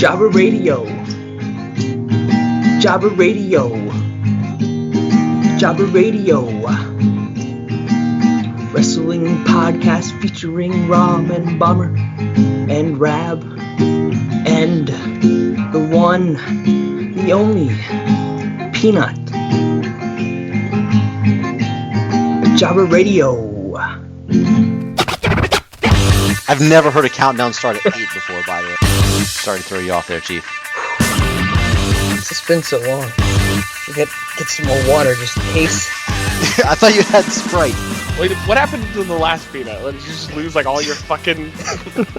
Jabba Radio. Jabba Radio. Jabba Radio. Wrestling podcast featuring Rom and Bomber and Rab and the one, the only, Peanut. Jabba Radio. I've never heard a countdown start at 8 before, by the way. Sorry to throw you off there, Chief. It's been so long. Get some more water just in case. I thought you had Sprite. Wait, what happened to the last Peanut? Did you just lose like all your fucking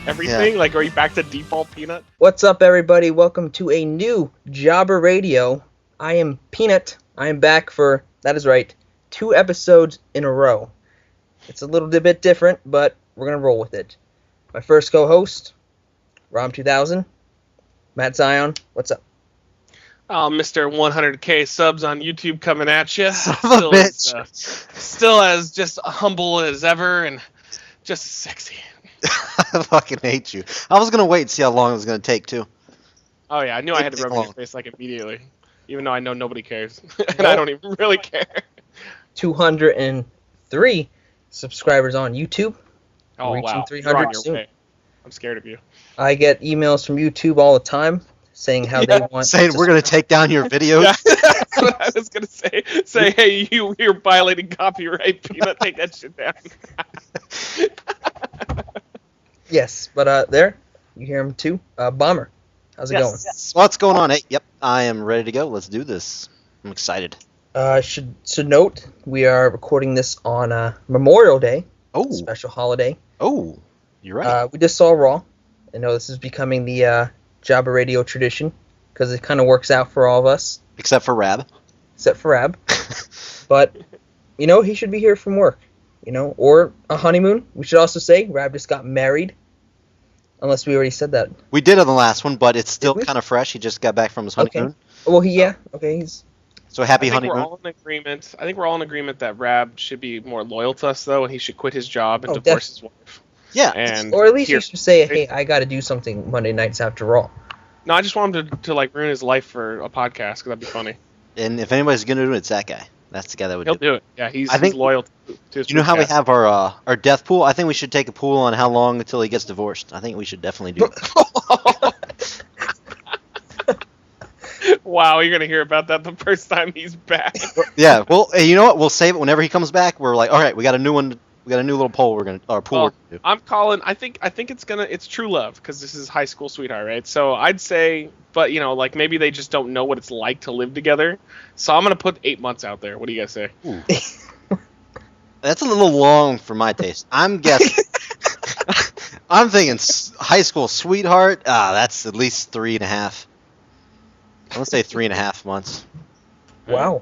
everything? Yeah. Like, are you back to default Peanut? What's up, everybody? Welcome to a new Jabba Radio. I am Peanut. I am back for, that is right, 2 episodes in a row. It's a little bit different, but we're going to roll with it. My first co-host, Rom2000, Matt Zion. What's up? Oh, Mr. 100K subs on YouTube coming at you. Son of a bitch. Still as just humble as ever and just sexy. I fucking hate you. I was going to wait and see how long it was going to take, too. Oh, yeah, I knew I had to rub it in your face like immediately. Even though I know nobody cares. And I don't even really care. 203 subscribers on YouTube. Oh, Reaching wow. 300 You're on your soon. way. I'm scared of you. I get emails from YouTube all the time saying how they want... Saying we're going to take down your videos? Yeah, that's what I was going to say. Say, hey, you're violating copyright, Peanut. Take that shit down. Yes, but there, you hear him too. Bomber, how's it going? What's going on? Hey, yep, I am ready to go. Let's do this. I'm excited. Should note, we are recording this on Memorial Day, Oh, special holiday. oh, you're right. We just saw Raw. I know this is becoming the Jabba Radio tradition, because it kind of works out for all of us, Except for Rab. except for Rab. But, you know, he should be here from work, you know, or a honeymoon. We should also say Rab just got married, unless we already said that. We did on the last one, but it's still Did we? kind of fresh. He just got back from his Okay. honeymoon. Well, he's... So happy I think honeymoon. we're all in agreement. I think we're all in agreement that Rab should be more loyal to us, though, and he should quit his job and Oh, divorce his wife. Yeah. And Or at least here- you should say, hey, I got to do something Monday nights after Raw. No, I just want him to like ruin his life for a podcast because that'd be funny. And if anybody's going to do it, it's that guy. That's the guy that would He'll do it. do it. Yeah, he's I think- loyal to his You know how we podcast. have our death pool? I think we should take a pool on how long until he gets divorced. I think we should definitely do it. Wow, you're gonna hear about that the first time he's back. Yeah, well, hey, you know what? We'll save it whenever he comes back. We're like, all right, we got a new one. We got a new little pool. We're gonna pool. Well, we're gonna do. I'm calling. I think it's true love because this is high school sweetheart, right? So I'd say, but you know, like maybe they just don't know what it's like to live together. So I'm gonna put 8 months out there. What do you guys say? Ooh. That's a little long for my taste. I'm guessing. I'm thinking high school sweetheart. That's at least 3.5. I'm gonna say 3.5 months. Wow.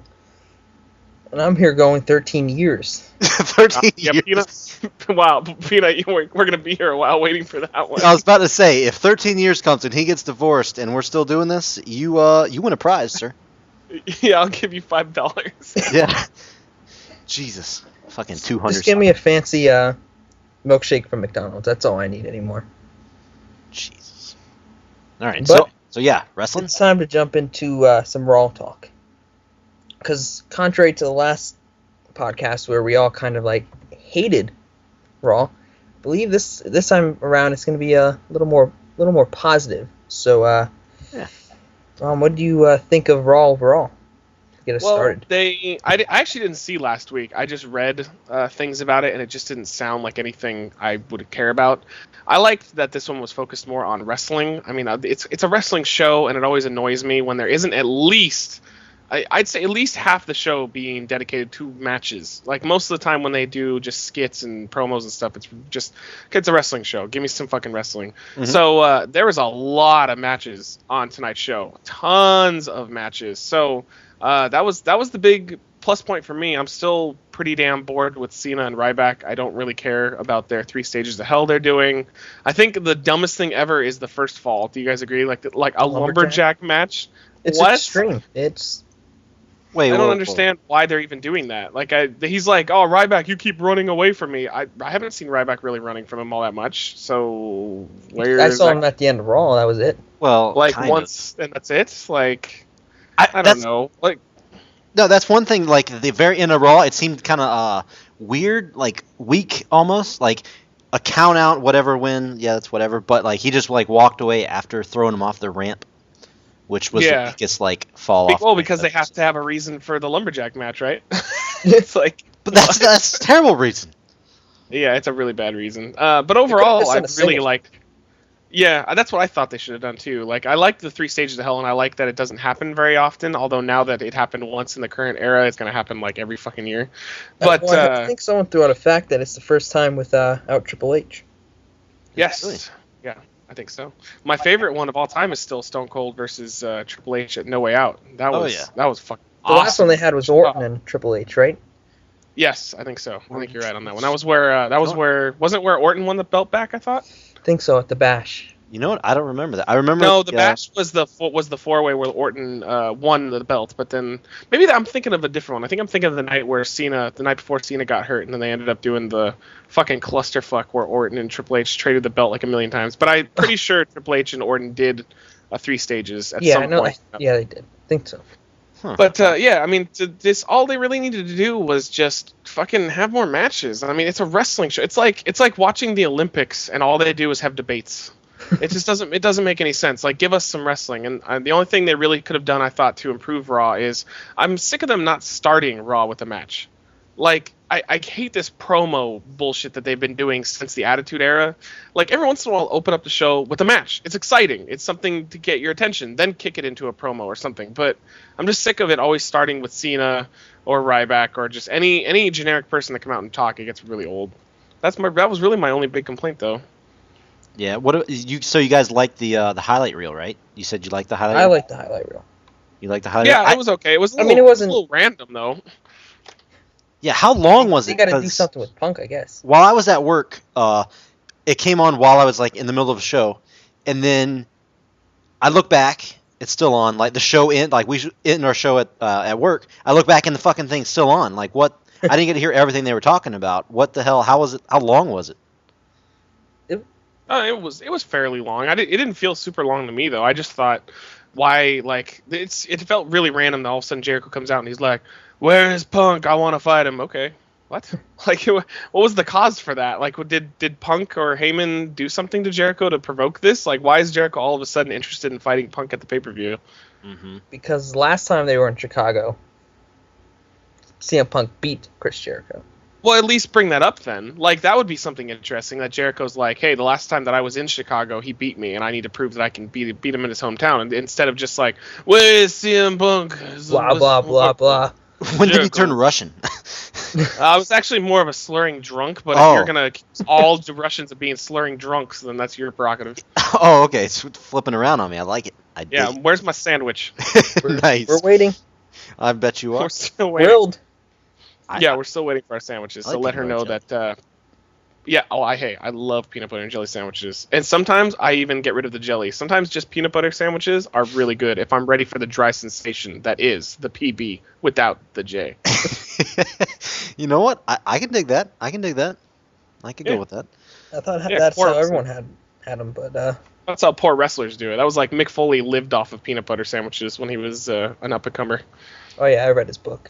And I'm here going 13 years. 13 Yeah, years. Peanut. Wow, Peanut, we're gonna be here a while waiting for that one. I was about to say, if 13 years comes and he gets divorced and we're still doing this, you win a prize, sir. Yeah, I'll give you $5. Yeah. Jesus. Fucking 200. Just give me a fancy milkshake from McDonald's. That's all I need anymore. Jesus. All right. But- So yeah, wrestling. It's time to jump into some Raw talk. Because contrary to the last podcast where we all kind of like hated Raw, I believe this time around it's going to be a little more positive. So, Yeah. What do you think of Raw overall? Get us started. I actually didn't see last week. I just read things about it, and it just didn't sound like anything I would care about. I liked that this one was focused more on wrestling. I mean, it's a wrestling show, and it always annoys me when there isn't at least, I'd say at least half the show being dedicated to matches. Like most of the time when they do just skits and promos and stuff, it's a wrestling show. Give me some fucking wrestling. Mhm. So there was a lot of matches on tonight's show. Tons of matches. So that was the big plus point for me. I'm still pretty damn bored with Cena and Ryback. I don't really care about their 3 stages of hell they're doing. I think the dumbest thing ever is the first fall. Do you guys agree? Like a lumberjack match? It's what? extreme. It's Wait, I don't understand why they're even doing that. Like, he's like, oh, Ryback, you keep running away from me. I haven't seen Ryback really running from him all that much. So I saw him at the end of Raw. That was it. Well, like kind once and that's it. Like of. I don't know. Like No, that's one thing. Like the very end of Raw, it seemed kind of weird, like weak almost, like a count out, whatever win. Yeah, that's whatever. But like he just like walked away after throwing him off the ramp, which was the Yeah. weakest like fall off. well, the because they ramp. have to have a reason for the lumberjack match, right? It's like But that's a terrible reason. yeah, it's a really bad reason. But overall, just I done a really singles. liked. Yeah, that's what I thought they should have done too. Like, I like the 3 stages of hell, and I like that it doesn't happen very often. Although now that it happened once in the current era, it's gonna happen like every fucking year. But Well, I think someone threw out a fact that it's the first time without Triple H. yes, Really? yeah, I think so. My favorite one of all time is still Stone Cold versus Triple H at No Way Out. That was yeah. that was fucking The awesome. last one they had was Orton and Triple H, right? Yes, I think so. I think you're right on that one. That was where wasn't where Orton won the belt back. I thought. I think so, at the Bash. You know what? I don't remember that. I remember. No, the yeah, Bash was the 4-way where Orton won the belt, but then maybe I'm thinking of a different one. I think I'm thinking of the night where the night before Cena got hurt, and then they ended up doing the fucking clusterfuck where Orton and Triple H traded the belt like a million times. But I'm pretty sure Triple H and Orton did 3 stages at some point. Yeah, they did. I think so. But yeah, I mean, this all they really needed to do was just fucking have more matches. I mean, it's a wrestling show. It's like watching the Olympics, and all they do is have debates. It just doesn't make any sense. Like, give us some wrestling. And the only thing they really could have done, I thought, to improve Raw is I'm sick of them not starting Raw with a match. Like, I hate this promo bullshit that they've been doing since the Attitude Era. Like, every once in a while, open up the show with a match. It's exciting. It's something to get your attention. Then kick it into a promo or something. But I'm just sick of it always starting with Cena or Ryback or just any generic person that come out and talk. It gets really old. That was really my only big complaint, though. Yeah. So you guys like the highlight reel, right? You said you like the highlight. I reel? like the highlight reel. You like the highlight. Yeah, reel? it was okay. It was. It wasn't a little random though. Yeah. How long was You it? got to do 'Cause something with Punk, I guess. While I was at work, it came on while I was like in the middle of a show, and then I look back. It's still on. Like the show like we end our show at work. I look back and the fucking thing's still on. Like what? I didn't get to hear everything they were talking about. What the hell? How was it? How long was it? It was fairly long. It didn't feel super long to me though. I just thought, why? Like it felt really random that all of a sudden Jericho comes out and he's like, "Where is Punk? I want to fight him." Okay, what? Like, what was the cause for that? Like, did Punk or Heyman do something to Jericho to provoke this? Like, why is Jericho all of a sudden interested in fighting Punk at the pay-per-view? Mm-hmm. Because last time they were in Chicago, CM Punk beat Chris Jericho. Well, at least bring that up then. Like, that would be something interesting. That Jericho's like, hey, the last time that I was in Chicago, he beat me, and I need to prove that I can beat him in his hometown. And instead of just like, where's CM Punk? Blah, blah, blah, blah. When did he Jericho. turn Russian? I was actually more of a slurring drunk, but Oh. if you're going to accuse all the Russians of being slurring drunks, then that's your prerogative. Oh, okay. It's flipping around on me. I like it. I Yeah, dig where's my sandwich? it. Nice. We're waiting. I bet you are. We're still waiting. Grilled. Yeah, we're still waiting for our sandwiches. I So like let her peanut know butter that. I love peanut butter and jelly sandwiches, and sometimes I even get rid of the jelly. Sometimes just peanut butter sandwiches are really good if I'm ready for the dry sensation that is the PB without the J. You know what? I can dig that. I can Yeah. go with that. I thought Yeah, that's how pork. everyone had them, but That's how poor wrestlers do it. That was like Mick Foley lived off of peanut butter sandwiches when he was an up and comer. oh yeah, I read his book.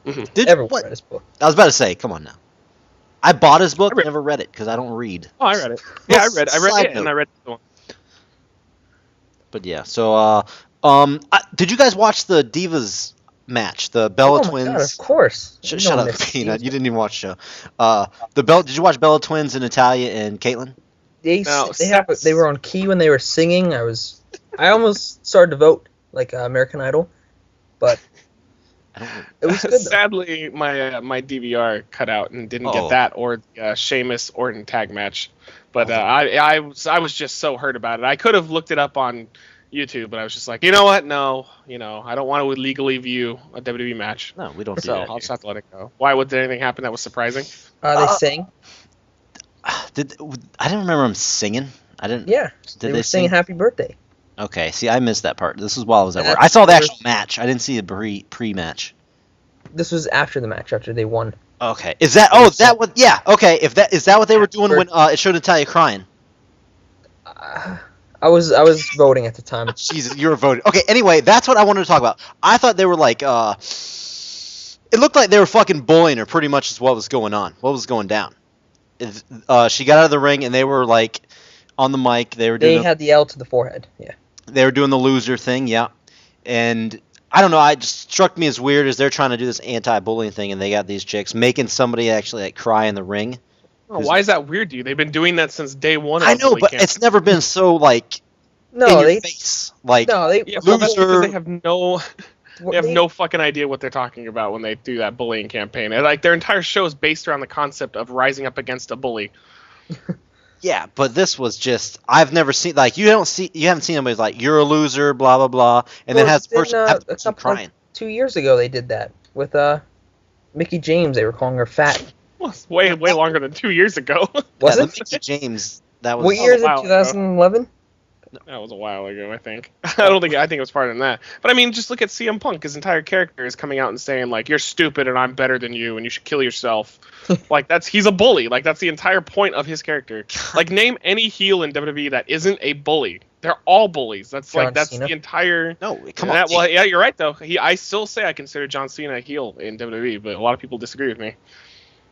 Did Everyone what? read his book. I was about to say, come on now. I bought his book, I read- never read it because I don't read. Oh, I read it. Yeah, I read Side it, and note. I read the one. But yeah, so did you guys watch the Divas match, the Bella oh my Twins? God, of course. You Shut don't up, miss Peanut. these. You didn't even watch the show. Did you watch Bella Twins and Natalia and Caitlyn? No, They were on key when they were singing. I almost started to vote like American Idol, but I don't. it was good. Though. Sadly, my DVR cut out and didn't Oh. get that or the Sheamus Orton tag match. But I was just so hurt about it. I could have looked it up on YouTube, but I was just like, you know what? No, I don't want to illegally view a WWE match. No, we don't do So that. I'll just have to let it go. Why would anything happen that was surprising? They sang. I didn't remember them singing. I didn't. Yeah, Did they they were singing sing? "Happy Birthday." Okay. See, I missed that part. This was while I was at work. That's I saw the the actual match. I didn't see the pre-match. This was after the match, after they won. Okay. Is that? Oh, that what? Yeah. Okay. Is that what they were doing when it showed Natalia crying? I I was voting at the time. Jesus, you were voting. Okay, anyway, that's what I wanted to talk about. I thought they were like, it looked like they were fucking bullying her pretty much is what was going on. What was going down. She got out of the ring and they were like on the mic. They had the L to the forehead, yeah. They were doing the loser thing, yeah. And I don't know, it just struck me as weird as they're trying to do this anti-bullying thing and they got these chicks making somebody actually like cry in the ring. Oh, why is that weird to you? They've been doing that since day one. I know, but it's never been so like in your face. Like loser. They have no fucking idea what they're talking about when they do that bullying campaign. And, like, their entire show is based around the concept of rising up against a bully. Yeah, but this was just I've never seen like you haven't seen anybody like you're a loser, blah blah blah, and then has the person crying. Like 2 years ago they did that with Mickey James. They were calling her fat. Well, it's way longer than 2 years ago. Was it? Mickey James? That was what year is it? 2011. That was a while ago, I think. I think it was farther than that. But I mean, just look at CM Punk. His entire character is coming out and saying like, "You're stupid and I'm better than you and you should kill yourself." Like he's a bully. Like that's the entire point of his character. Like name any heel in WWE that isn't a bully. They're all bullies. That's the entire. No, come on. Well, yeah, you're right though. I still say I consider John Cena a heel in WWE, but a lot of people disagree with me.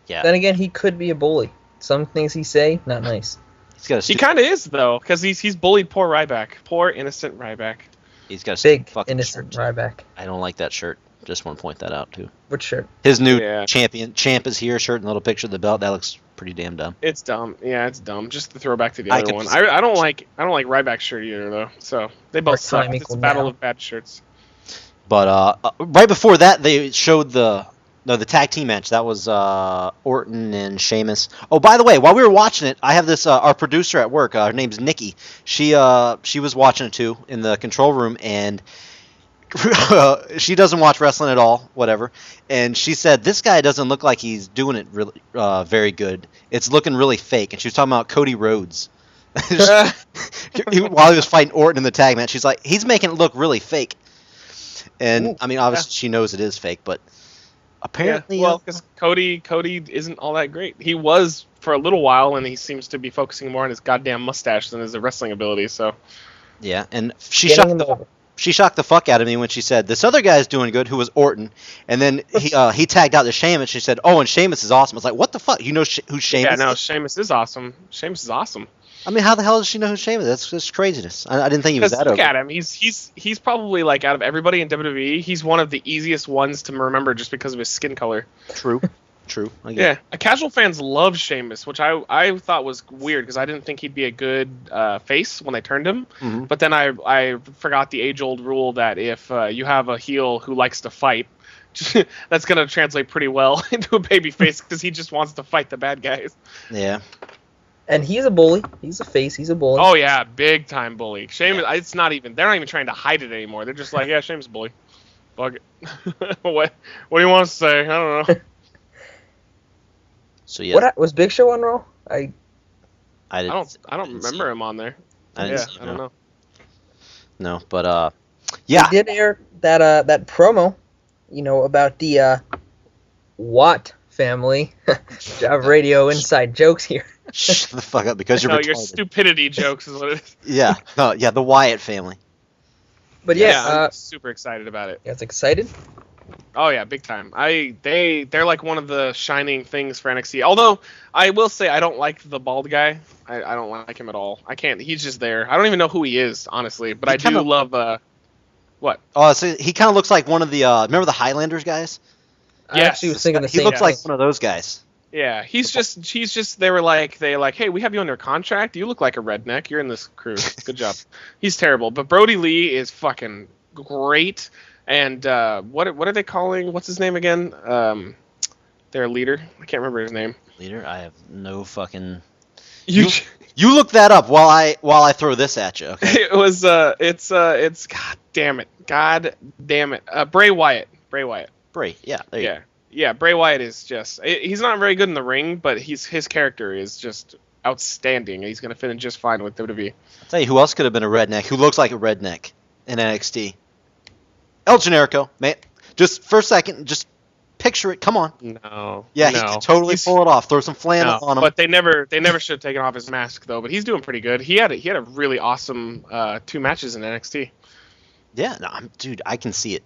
Yeah. Then again, he could be a bully. Some things he say, not nice. He kind of is though, because he's bullied poor Ryback, poor innocent Ryback. He's got a big fucking innocent shirt. Ryback. I don't like that shirt. Just want to point that out too. What shirt? His new champ is here shirt and little picture of the belt. That looks pretty damn dumb. It's dumb. Yeah, it's dumb. Just to throw back to the other one. I don't like Ryback's shirt either though. So they both suck. It's a battle of bad shirts. But right before that, they showed the tag team match. That was Orton and Sheamus. Oh, by the way, while we were watching it, I have this our producer at work. Her name's Nikki. She was watching it too in the control room, and she doesn't watch wrestling at all. Whatever. And she said this guy doesn't look like he's doing it really very good. It's looking really fake. And she was talking about Cody Rhodes. While he was fighting Orton in the tag match, she's like, he's making it look really fake. And I mean, obviously she knows it is fake, but. Apparently, because Cody isn't all that great. He was for a little while, and he seems to be focusing more on his goddamn mustache than his wrestling ability. So, yeah, and she shocked the fuck out of me when she said this other guy's doing good, who was Orton, and then he tagged out to Sheamus. She said, "Oh, and Sheamus is awesome." I was like, "What the fuck? You know who Sheamus?" Yeah, no, Sheamus is awesome. Sheamus is awesome. I mean, how the hell does she know who Sheamus is? That's just craziness. I didn't think he was that over. Look at him. He's probably, like, out of everybody in WWE, he's one of the easiest ones to remember just because of his skin color. True. Yeah. Casual fans love Sheamus, which I thought was weird because I didn't think he'd be a good face when they turned him. Mm-hmm. But then I forgot the age-old rule that if you have a heel who likes to fight, that's going to translate pretty well into a baby face because he just wants to fight the bad guys. Yeah. And he's a bully. He's a face. He's a bully. Oh yeah, big time bully. Sheamus. Yeah. It's not even. They're not even trying to hide it anymore. They're just like, yeah, Sheamus is a bully. Fuck it. What do you want to say? I don't know. So yeah. What was Big Show on Raw? I don't remember him on there. I don't know. No, but yeah. They did air that promo, about the Watt family. Job Radio inside jokes here. Shut the fuck up because you're retarded. Your stupidity jokes is what it is. Yeah, the Wyatt family. But I'm super excited about it. You guys excited? Oh yeah, big time. They're like one of the shining things for NXT. Although I will say I don't like the bald guy. I don't like him at all. I can't. He's just there. I don't even know who he is honestly. But I do love what? Oh, so he kind of looks like one of the remember the Highlanders guys? I actually was thinking the same. He looks like one of those guys. Yeah, he's just they were like, hey, we have you under contract. You look like a redneck. You're in this crew. Good job. He's terrible, but Brody Lee is fucking great. And what are they calling? What's his name again? Their leader. I can't remember his name. Leader? I have no fucking. You look that up while I throw this at you. Okay? It was it's God damn it. Bray Wyatt. Bray. Yeah. There you go. Yeah, Bray Wyatt is he's not very good in the ring, but his character is just outstanding. He's going to fit in just fine with WWE. I'll tell you who else could have been a redneck, who looks like a redneck in NXT. El Generico, man. Just for a second, just Picture it. Come on. No. Yeah, no. he could totally pull it off. Throw some flannel on him. But they never should have taken off his mask though. But he's doing pretty good. He had a really awesome 2 matches in NXT. Yeah, no, dude, I can see it.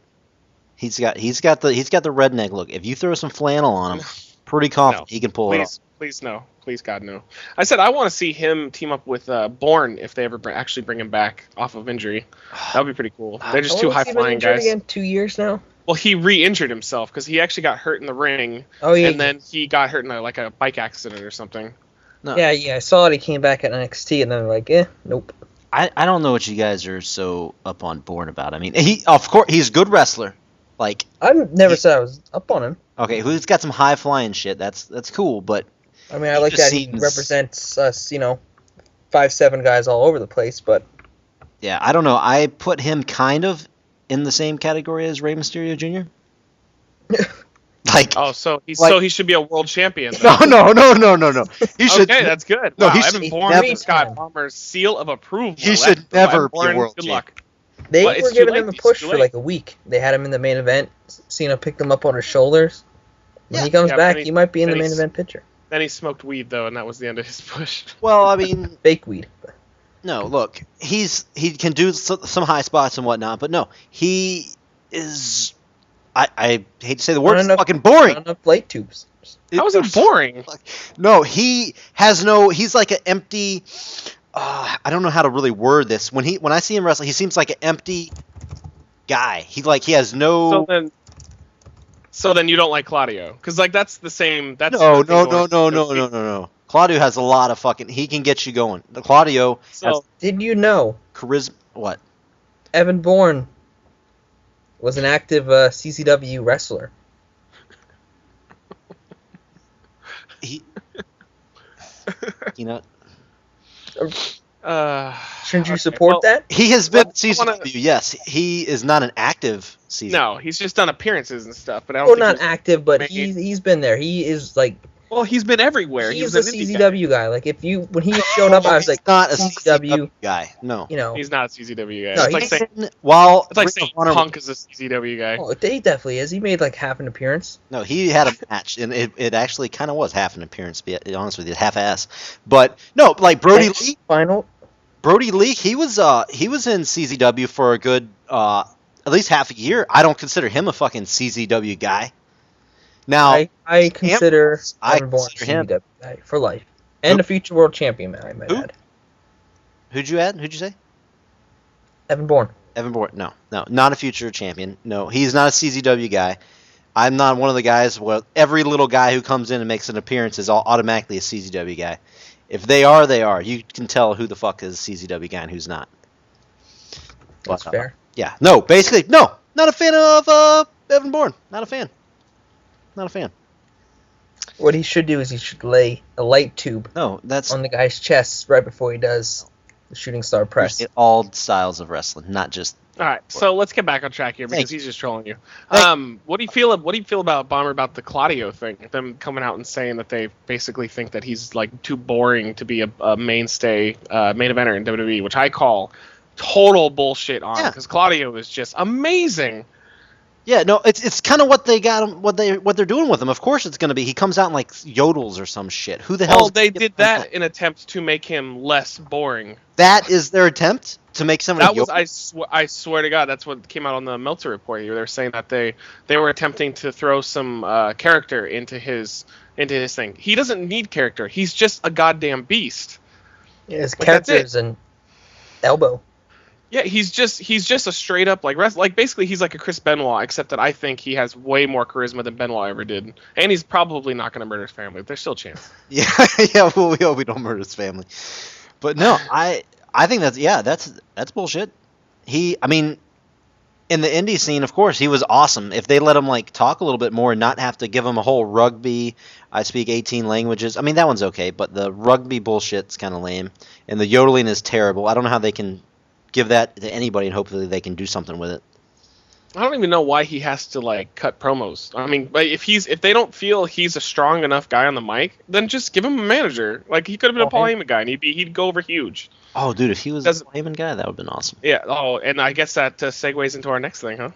He's got the redneck look. If you throw some flannel on him, pretty confident he can pull it off. Please no. Please God no. I said I want to see him team up with Bourne if they ever actually bring him back off of injury. That would be pretty cool. They're just 2 high flying guys. Again? 2 years now. Well, he re-injured himself because he actually got hurt in the ring. Oh yeah. And then he got hurt in a bike accident or something. No. Yeah, I saw it. He came back at NXT, and then like, nope. I don't know what you guys are so up on Bourne about. I mean, of course he's a good wrestler. Like I never said I was up on him. Okay, he's got some high flying shit. That's cool, but I mean, I like that he represents us, 5'7" guys all over the place. But yeah, I don't know. I put him kind of in the same category as Rey Mysterio Jr. Like, so he should be a world champion. No. He should. Okay, that's good. No, wow, he Evan should Bourne never. Scott Palmer's seal of approval. He should never be Bourne, a world good champion. luck. They But were it's giving too him a late. push It's too for late. like a week. They had him in the main event. Cena picked him up on his shoulders. When Yeah. he comes Yeah, back, then he might be in the then main he's- event picture. Then he smoked weed though, and that was the end of his push. Well, I mean, Fake weed. no. Look, he can do some high spots and whatnot, but no, he is. I hate to say the word, it's fucking boring. Not enough light tubes. How is it boring? No, he has no. He's like an empty. I don't know how to really word this. When I see him wrestle, he seems like an empty guy. He has no. So then you don't like Claudio, because that's the same. That's No. Claudio has a lot of fucking. He can get you going. Claudio has Did you know charisma. What? Evan Bourne was an active CCW wrestler? Shouldn't you support that? He has been CCW. Yes, he is not an active CCW. No, he's just done appearances and stuff. But I don't. Well, think not active, but he's been there. He is like. Well, he's been everywhere. He's a CCW guy. Like when he showed up, I was like, not a CCW guy. No, he's not a CCW guy. No, it's like saying Punk is a CCW guy. Oh, he definitely is. He made like half an appearance. No, he had a match, and it actually kind of was half an appearance. To be honest with you, half-ass. But no, like Brody Lee. Brody Lee, he was in CZW for a good at least half a year. I don't consider him a fucking CZW guy. Now I consider Evan Bourne a CZW guy for life and a future world champion. I might add. Who'd you add? Who'd you say? Evan Bourne. Evan Bourne. No, not a future champion. No, he's not a CZW guy. I'm not one of the guys where every little guy who comes in and makes an appearance is automatically a CZW guy. If they are, they are. You can tell who the fuck is a CZW guy and who's not. That's fair. Yeah. No, basically, no. Not a fan of Evan Bourne. Not a fan. Not a fan. What he should do is he should lay a light tube on the guy's chest right before he does the shooting star press. All styles of wrestling, not just. All right, so let's get back on track here because he's just trolling you. What do you feel about Bomber about the Claudio thing? Them coming out and saying that they basically think that he's like too boring to be a mainstay main eventer in WWE, which I call total bullshit on because Claudio is just amazing. Yeah, no, it's kind of what they got him, what they're doing with him. Of course, it's gonna be. He comes out and like yodels or some shit. Who the hell? Oh, they did that in attempt to make him less boring. That is their attempt to make somebody. That was I swear to God, that's what came out on the Meltzer report here. They were saying that they were attempting to throw some character into his thing. He doesn't need character. He's just a goddamn beast. Yeah, his character is an elbow. Yeah, he's just a straight up basically he's like a Chris Benoit, except that I think he has way more charisma than Benoit ever did, and he's probably not going to murder his family. There's still a chance. Yeah. Well, we hope we don't murder his family, but no, I think that's bullshit. I mean, in the indie scene, of course, he was awesome. If they let him like talk a little bit more and not have to give him a whole rugby, I speak 18 languages. I mean, that one's okay, but the rugby bullshit's kind of lame, and the yodeling is terrible. I don't know how they can give that to anybody and hopefully they can do something with it. I don't even know why he has to like cut promos. I mean, if they don't feel he's a strong enough guy on the mic, then just give him a manager. Like he could have been a Paul Heyman guy and he'd go over huge. Oh, dude, if he was a Paul Heyman guy, that would have been awesome. Yeah. Oh, and I guess that segues into our next thing, huh?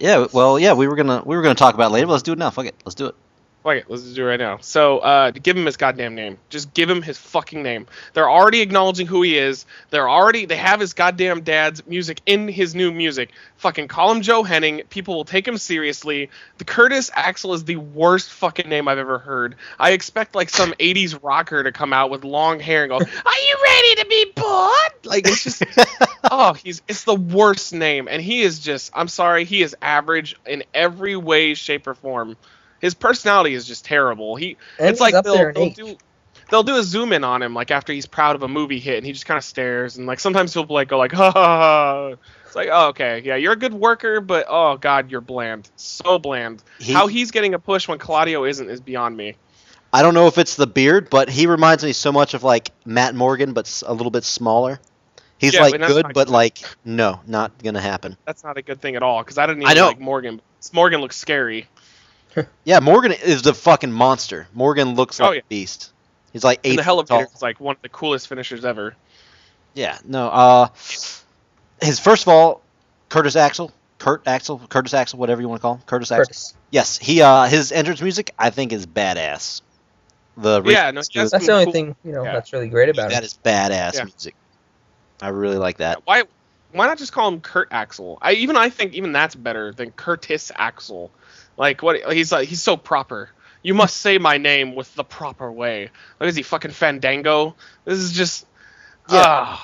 Yeah, well, yeah, we were gonna talk about it later, but let's do it now. Fuck it, let's do it. Okay, let's do it right now. So, give him his goddamn name. Just give him his fucking name. They're already acknowledging who he is. They have his goddamn dad's music in his new music. Fucking call him Joe Henning. People will take him seriously. The Curtis Axel is the worst fucking name I've ever heard. I expect like some 80s rocker to come out with long hair and go, "Are you ready to be bored?" Like it's just, it's the worst name. And he is just, I'm sorry, he is average in every way, shape, or form. His personality is just terrible. It's like they'll do a zoom in on him like after he's proud of a movie hit, and he just kind of stares, and like sometimes he'll like go like ha ha ha. It's like, oh, okay, yeah, you're a good worker, but oh god, you're bland, so bland. How he's getting a push when Claudio isn't is beyond me. I don't know if it's the beard, but he reminds me so much of like Matt Morgan, but a little bit smaller. He's like good, but like no, not gonna happen. That's not a good thing at all because I didn't even like Morgan. Morgan looks scary. Yeah, Morgan is the fucking monster. Morgan looks like a beast. He's like 8 feet tall. The elevator is like one of the coolest finishers ever. Yeah, no. His first of all, Curtis Axel, whatever you want to call him, Curtis Axel. Yes, his entrance music I think is badass. That's the only thing that's really great about it. That is badass music. I really like that. Why not just call him Kurt Axel? I think even that's better than Curtis Axel. Like what he's so proper. You must say my name with the proper way. Like is he fucking Fandango? This is just God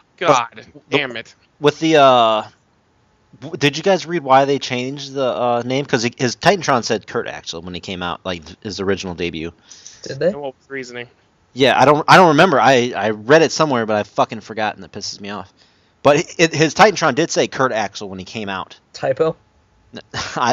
damn it. With the did you guys read why they changed the name? Because his Titantron said Kurt Axel when he came out, like his original debut. Did they? What was the reasoning? Yeah, I don't remember. I read it somewhere, but I've fucking forgotten. That pisses me off. But his Titantron did say Kurt Axel when he came out. Typo?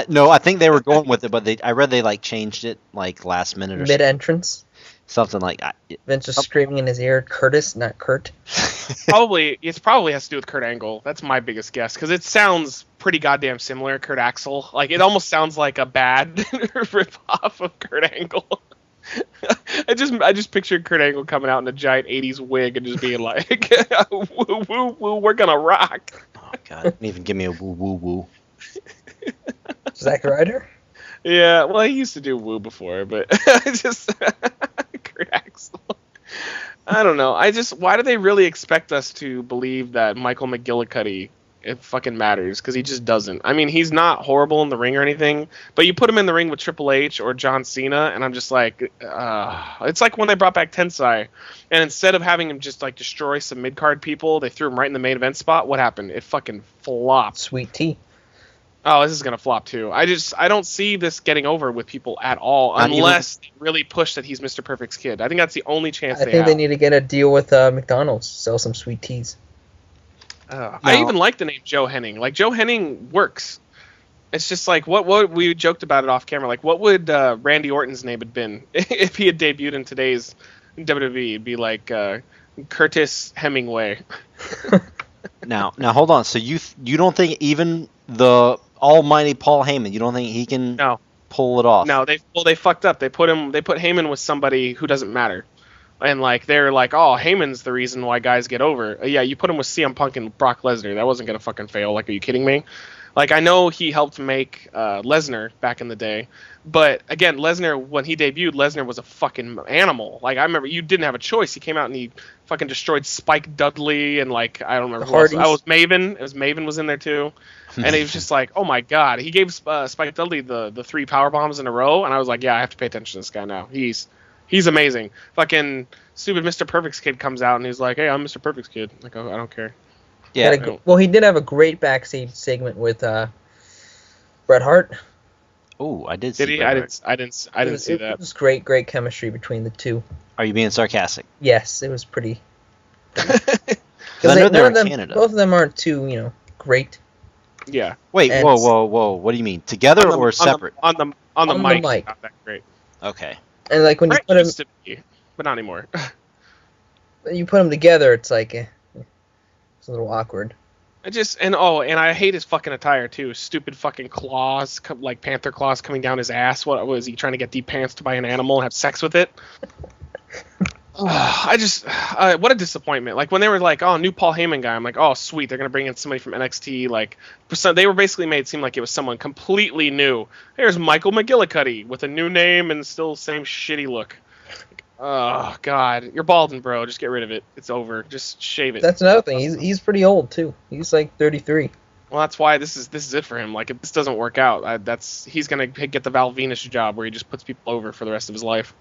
No, I think they were going with it, but I read they like changed it like last minute or mid-entrance. Something like Vince just screaming in his ear, Curtis, not Kurt. It probably has to do with Kurt Angle. That's my biggest guess because it sounds pretty goddamn similar. Kurt Axel, like it almost sounds like a bad rip-off of Kurt Angle. I just pictured Kurt Angle coming out in a giant '80s wig and just being like, "Woo woo woo, we're gonna rock." Oh god! Don't even give me a woo woo woo. Zack Ryder? Yeah, well, he used to do woo before, but just Kurt Axel. I don't know. Why do they really expect us to believe that Michael McGillicuddy it fucking matters? Because he just doesn't. I mean, he's not horrible in the ring or anything, but you put him in the ring with Triple H or John Cena, and I'm just like, it's like when they brought back Tensai, and instead of having him just like destroy some mid-card people, they threw him right in the main event spot. What happened? It fucking flopped. Sweet tea. Oh, this is gonna flop too. I don't see this getting over with people at all unless they really push that he's Mr. Perfect's kid. I think that's the only chance they have. I think they need to get a deal with McDonald's, sell some sweet teas. I even like the name Joe Henning. Like Joe Henning works. It's just like what we joked about it off camera. Like what would Randy Orton's name have been if he had debuted in today's WWE? It'd be like Curtis Hemingway. Now hold on. So you don't think even the almighty Paul Heyman, you don't think he can pull it off? No, they fucked up. They put Heyman with somebody who doesn't matter. And like they're like, oh, Heyman's the reason why guys get over. Yeah, you put him with CM Punk and Brock Lesnar. That wasn't gonna fucking fail. Like, are you kidding me? Like, I know he helped make Lesnar back in the day, but again, Lesnar when he debuted, Lesnar was a fucking animal. Like, I remember you didn't have a choice. He came out and he fucking destroyed Spike Dudley and like I don't remember who else. I was Maven. It was Maven was in there too, and it was just like, oh my god, he gave Spike Dudley the 3 power bombs in a row, and I was like, yeah, I have to pay attention to this guy now. He's amazing. Fucking stupid Mr. Perfect's kid comes out and he's like, hey, I'm Mr. Perfect's kid. Like, oh, I don't care. Yeah. Well, he did have a great backstage segment with Bret Hart. Oh, I did see. Did he? I didn't see that. It was great chemistry between the two. Are you being sarcastic? Yes, it was pretty. I know they're in Canada. Both of them aren't too, great. Yeah. Wait, whoa! What do you mean? Together or separate? On the mic. Not that great. Okay. And like when you put them, but not anymore. You put them together, it's like it's a little awkward. And I hate his fucking attire too. Stupid fucking claws, like panther claws coming down his ass. What was he trying to get deep pants to buy an animal and have sex with it? I just what a disappointment. Like when they were like, oh, new Paul Heyman guy, I'm like, oh, sweet, they're gonna bring in somebody from NXT. Like, so they were basically made it seem like it was someone completely new. Here's Michael McGillicuddy with a new name and still same shitty look. Oh God, you're balding, bro. Just get rid of it. It's over. Just shave it. That's another thing. He's pretty old too. He's like 33. Well, that's why this is it for him. Like if this doesn't work out, he's gonna get the Val Venus job where he just puts people over for the rest of his life.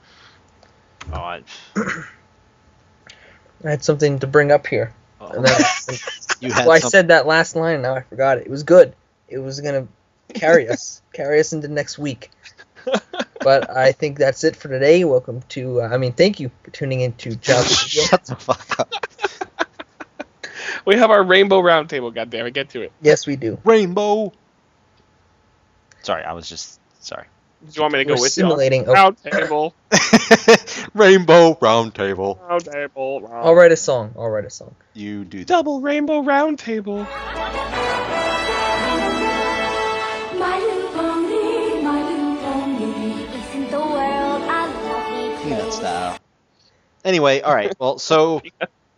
Oh, I had something to bring up here. And then, I said that last line. Now I forgot it. It was good. It was gonna carry us into next week. But I think that's it for today. Welcome to. Thank you for tuning in to Job. Shut the fuck up. We have our Rainbow Roundtable. Goddammit, get to it. Yes, we do. Rainbow. Sorry, I was just sorry. Do you want me to go with simulating you? Roundtable. Rainbow Roundtable. Roundtable. I'll write a song. You do that. Double Rainbow Roundtable. Peanut style. Anyway, all right. Well, so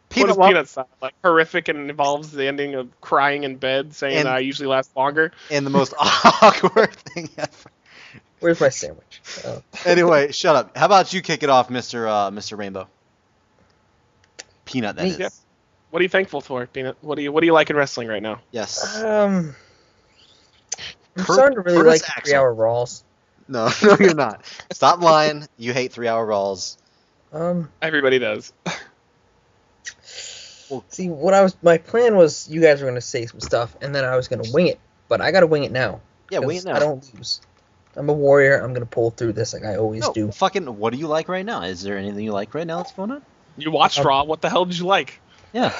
Peanut style? Like horrific and involves the ending of crying in bed, saying I usually last longer. And the most awkward thing ever. Where's my sandwich? Oh. Anyway, shut up. How about you kick it off, Mr. Rainbow? Peanut, that is. Yeah. What are you thankful for, Peanut? What do you like in wrestling right now? Yes. I'm starting to really like 3-hour Raws. No, you're not. Stop lying. You hate 3-hour Raws. Everybody does. See, my plan was you guys were gonna say some stuff, and then I was gonna wing it, but I gotta wing it now. Yeah, wing it now. I don't lose. I'm a warrior. I'm gonna pull through this like I always do. Fucking, what do you like right now? Is there anything you like right now that's going on? You watched Raw. What the hell did you like? Yeah.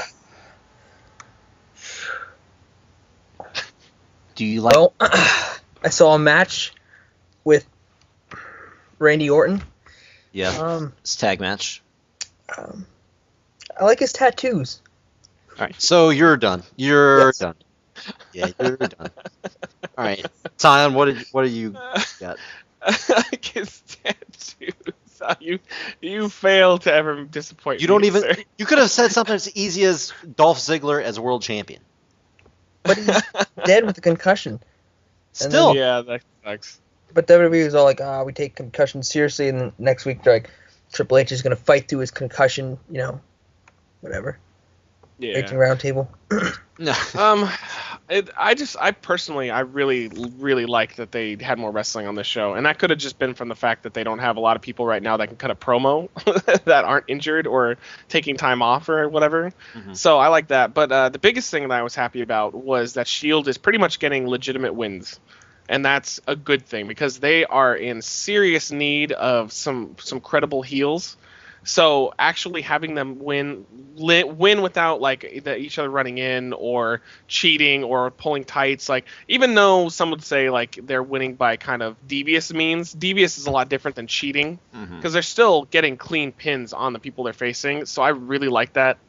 Do you like? Well, I saw a match with Randy Orton. Yeah. It's a tag match. I like his tattoos. All right. So you're done. You're done. Yeah, you're done. All right, Sion, what do you got? His tattoos. You fail to ever disappoint. You don't me, even. sir. You could have said something as easy as Dolph Ziggler as world champion. But he's dead with a concussion. Still. Yeah, that sucks. But WWE was all like, we take concussion seriously, and then next week they're like, Triple H is gonna fight through his concussion, whatever. Yeah. Raging Roundtable. No. I personally really, really like that they had more wrestling on this show, and that could have just been from the fact that they don't have a lot of people right now that can cut a promo that aren't injured or taking time off or whatever. Mm-hmm. So I like that. But the biggest thing that I was happy about was that Shield is pretty much getting legitimate wins. And that's a good thing because they are in serious need of some credible heels. So actually having them win without like each other running in or cheating or pulling tights, like even though some would say like they're winning by kind of devious means, devious is a lot different than cheating because they're still getting clean pins on the people they're facing. So I really like that.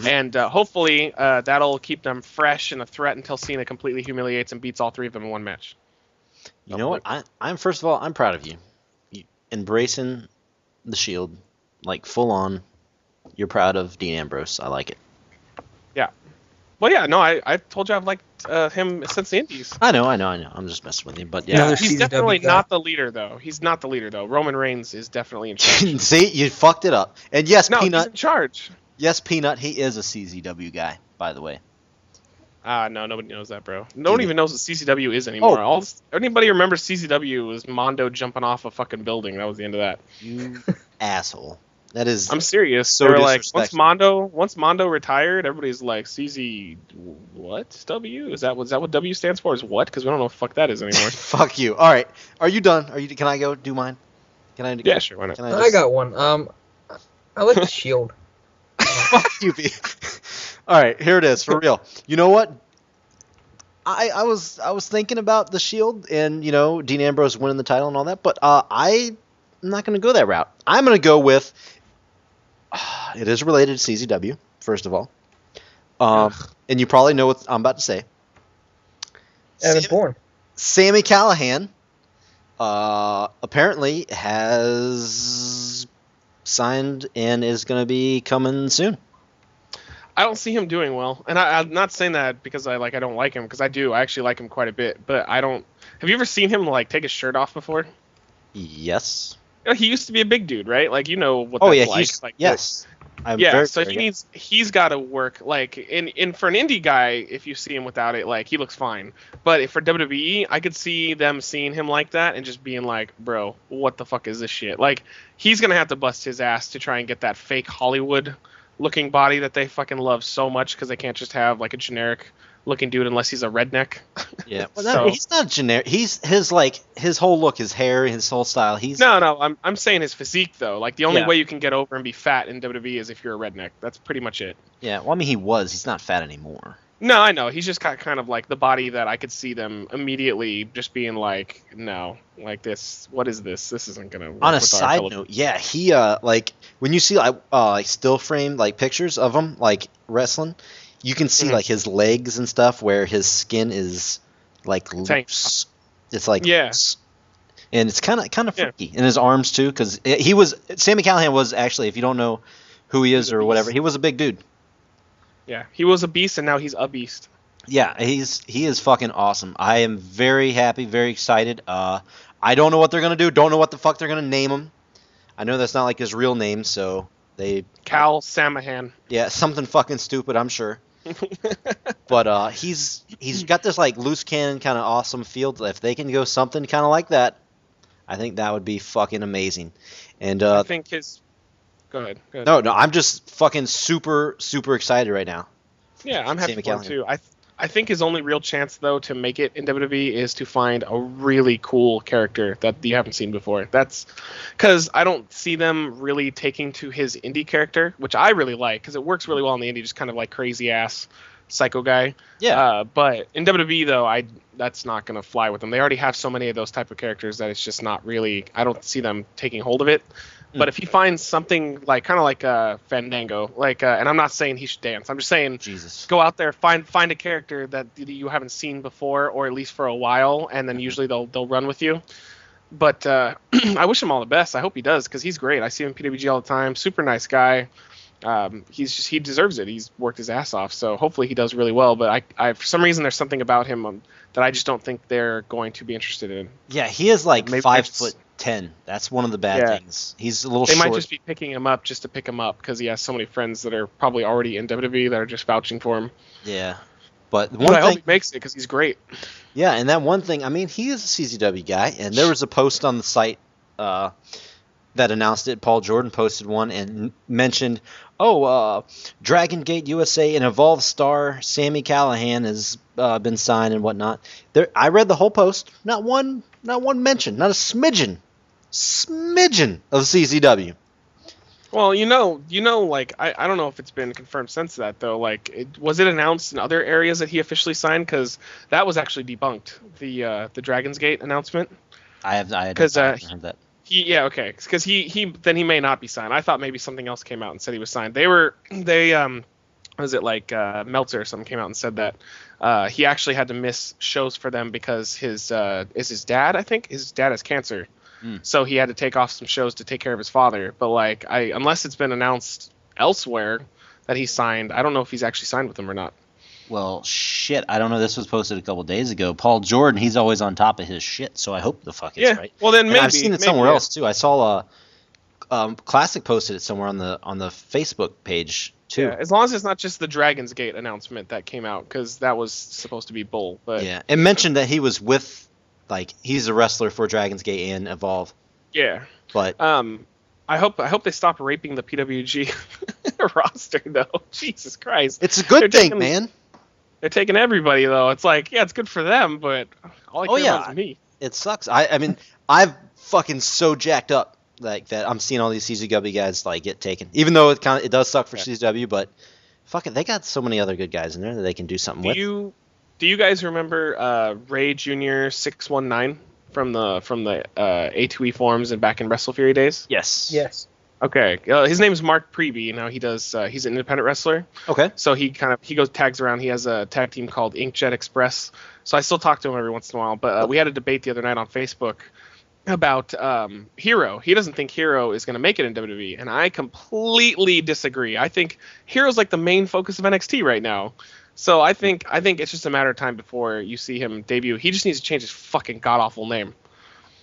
And hopefully that'll keep them fresh and a threat until Cena completely humiliates and beats all three of them in one match. You know what? I'm first of all, I'm proud of you. Embracing the Shield, like full on. You're proud of Dean Ambrose. I like it. Yeah. Well, yeah. No, I told you I've liked him since the Indies. I know. I'm just messing with you, but yeah. He's definitely not the leader, though. Roman Reigns is definitely in charge. See, you fucked it up. And yes, no, Peanut. He's in charge. Yes, Peanut. He is a CZW guy, by the way. No, nobody knows that, bro. No one even knows what CCW is anymore. Anybody remembers CCW was Mondo jumping off a fucking building. That was the end of that. You asshole. That is. I'm serious. So they were like, once Mondo retired, everybody's like, CZ what? W? Is that what W stands for? Is what? Because we don't know what the fuck that is anymore. Fuck you. All right. Are you done? Can I go do mine? Yeah, sure. Why not? I got one. I like the Shield. Fuck you, B. All right, here it is for real. You know what? I was thinking about the Shield and Dean Ambrose winning the title and all that, but I'm not going to go that route. I'm going to go with it is related to CZW first of all, and you probably know what I'm about to say. Evan Bourne. Sami Callihan apparently has signed and is going to be coming soon. I don't see him doing well, and I'm not saying that because I don't like him, because I do. I actually like him quite a bit, but I don't. Have you ever seen him like take his shirt off before? Yes. He used to be a big dude, right? Like, you know what Oh, that's yeah, like. Like yes. I'm yeah, very, so very he's got to work, like, in for an indie guy, if you see him without it, like, he looks fine. But if for WWE, I could see them seeing him like that and just being like, bro, what the fuck is this shit? Like, he's gonna have to bust his ass to try and get that fake Hollywood looking body that they fucking love so much, because they can't just have like a generic looking dude unless he's a redneck. Yeah, well, So he's not generic. He's his whole look, his hair, his whole style. He's no, I'm saying his physique though. Like, the only Yeah. way you can get over and be fat in WWE is if you're a redneck. That's pretty much it. yeah. Well, I mean, he's not fat anymore. No, I know. He's just got kind of like the body that I could see them immediately just being like, no, like this. What is this? This isn't gonna work. On a with our side television. note, yeah, he like when you see like still frame like pictures of him like wrestling, you can see Mhm. like his legs and stuff where his skin is like Tank. loose. It's like Yeah. loose. And it's kind of Yeah. freaky. And his arms too, because Sami Callihan was actually, if you don't know who he is a or whatever, beast. he was a big dude. Yeah, he was a beast and now he's a beast. Yeah, he is fucking awesome. I am very happy, very excited. I don't know what they're gonna do. Don't know what the fuck they're gonna name him. I know that's not like his real name, so they Cal Samahan. yeah, something fucking stupid, I'm sure. But he's got this like loose cannon kind of awesome field. If they can go something kind of like that, I think that would be fucking amazing. And I think his. Go ahead. no, I'm just fucking super excited right now. Yeah, I'm happy Sami for him Callihan. too. I think his only real chance though to make it in WWE is to find a really cool character that you haven't seen before. That's because I don't see them really taking to his indie character, which I really like because it works really well in the indie, just kind of like crazy ass psycho guy. Yeah. But in WWE though, that's not gonna fly with them. They already have so many of those type of characters that it's just not really. I don't see them taking hold of it. But if he finds something like kind of like Fandango, like, and I'm not saying he should dance. I'm just saying Jesus. go out there, find a character that you haven't seen before, or at least for a while, and then usually they'll run with you. But I wish him all the best. I hope he does, because he's great. I see him in PWG all the time. Super nice guy. He deserves it. He's worked his ass off. So hopefully he does really well. But I for some reason there's something about him that I just don't think they're going to be interested in. Yeah, he is like Maybe 5'10". That's one of the bad things. He's a little They short. might just be picking him up just to pick him up because he has so many friends that are probably already in WWE that are just vouching for him. Yeah. But But one I hope thing, he makes it because he's great. yeah, and that one thing, I mean, he is a CZW guy, and there was a post on the site that announced it. Paul Jordan posted one and mentioned, Dragon Gate USA and Evolve star Sami Callihan has been signed and whatnot. I read the whole post. Not one mention, not a smidgen of CZW. Well, like I don't know if it's been confirmed since that though. Like, was it announced in other areas that he officially signed? Because that was actually debunked. The Dragon's Gate announcent. I haven't heard that. Because he may not be signed. I thought maybe something else came out and said he was signed. Was it like Meltzer or something came out and said that he actually had to miss shows for them because his dad has cancer. So he had to take off some shows to take care of his father. But like, unless it's been announced elsewhere that he signed, I don't know if he's actually signed with them or not. Well, shit, I don't know. This was posted a couple days ago. Paul Jordan, he's always on top of his shit, so I hope the fuck it's right. Well, then And maybe I've seen it somewhere else too. I saw Classic posted it somewhere on the Facebook page too. Yeah, as long as it's not just the Dragon's Gate announcement that came out, because that was supposed to be bull. But yeah, it mentioned that he was with, like, he's a wrestler for Dragon's Gate and Evolve. yeah. But I hope they stop raping the PWG roster though. Jesus Christ. it's a good They're thing, taking- man. They're taking everybody though. It's like, yeah, it's good for them, but all I care about is me. It sucks. I mean, I've fucking so jacked up like that. I'm seeing all these CZW guys like get taken, even though it does suck for CZW. But fuck it, they got so many other good guys in there that they can do something with. Do you guys remember Ray Jr. 619 from the A2E forums and back in Wrestle Fury days? Yes. Yes. Okay, his name is Mark Preby. Now he's an independent wrestler. Okay. So he goes tags around. He has a tag team called Inkjet Express. So I still talk to him every once in a while. But we had a debate the other night on Facebook about Hero. He doesn't think Hero is going to make it in WWE, and I completely disagree. I think Hero's like the main focus of NXT right now. So I think it's just a matter of time before you see him debut. He just needs to change his fucking god awful name.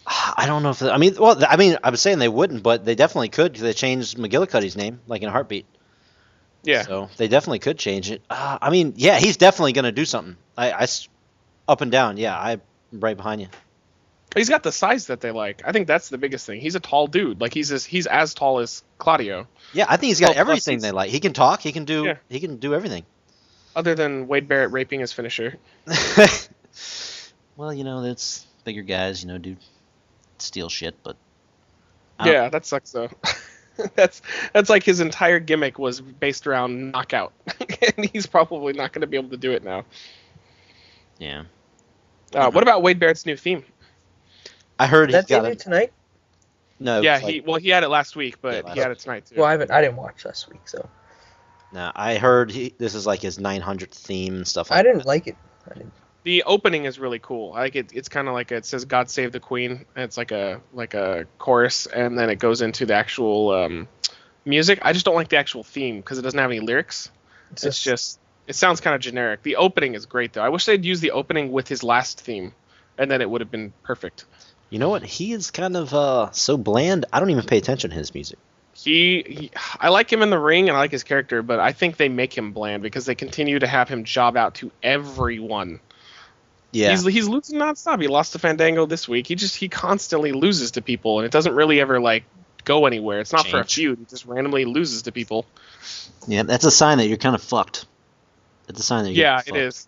I don't know if I was saying they wouldn't, but they definitely could because they changed McGillicuddy's name like in a heartbeat. Yeah. So they definitely could change it. He's definitely going to do something. Up and down. Yeah, I'm right behind you. He's got the size that they like. I think that's the biggest thing. He's a tall dude. Like he's as tall as Claudio. Yeah, I think he's got everything they like. He can talk. He can do. Yeah. He can do everything. Other than Wade Barrett raping his finisher. Well, that's bigger guys. Do steal shit, but. Yeah, that sucks though. That's like his entire gimmick was based around knockout, and he's probably not going to be able to do it now. Yeah. What about Wade Barrett's new theme? I heard he got it tonight. No. Yeah, he had it last week, but he had it tonight too. Well, I didn't watch last week, so. No, I heard this is like his 900th theme and stuff. I didn't like it. The opening is really cool. I like it. It's kind of like it says "God Save the Queen." And it's like a chorus, and then it goes into the actual music. I just don't like the actual theme because it doesn't have any lyrics. It's just it sounds kind of generic. The opening is great though. I wish they'd use the opening with his last theme, and then it would have been perfect. You know what? He is kind of so bland. I don't even pay attention to his music. I like him in the ring and I like his character, but I think they make him bland because they continue to have him job out to everyone. Yeah, he's losing nonstop. He lost to Fandango this week. He constantly loses to people, and it doesn't really ever like go anywhere. It's not for a feud. He just randomly loses to people. Yeah, that's a sign that you're kind of fucked. It's a sign that you're fucked. It is.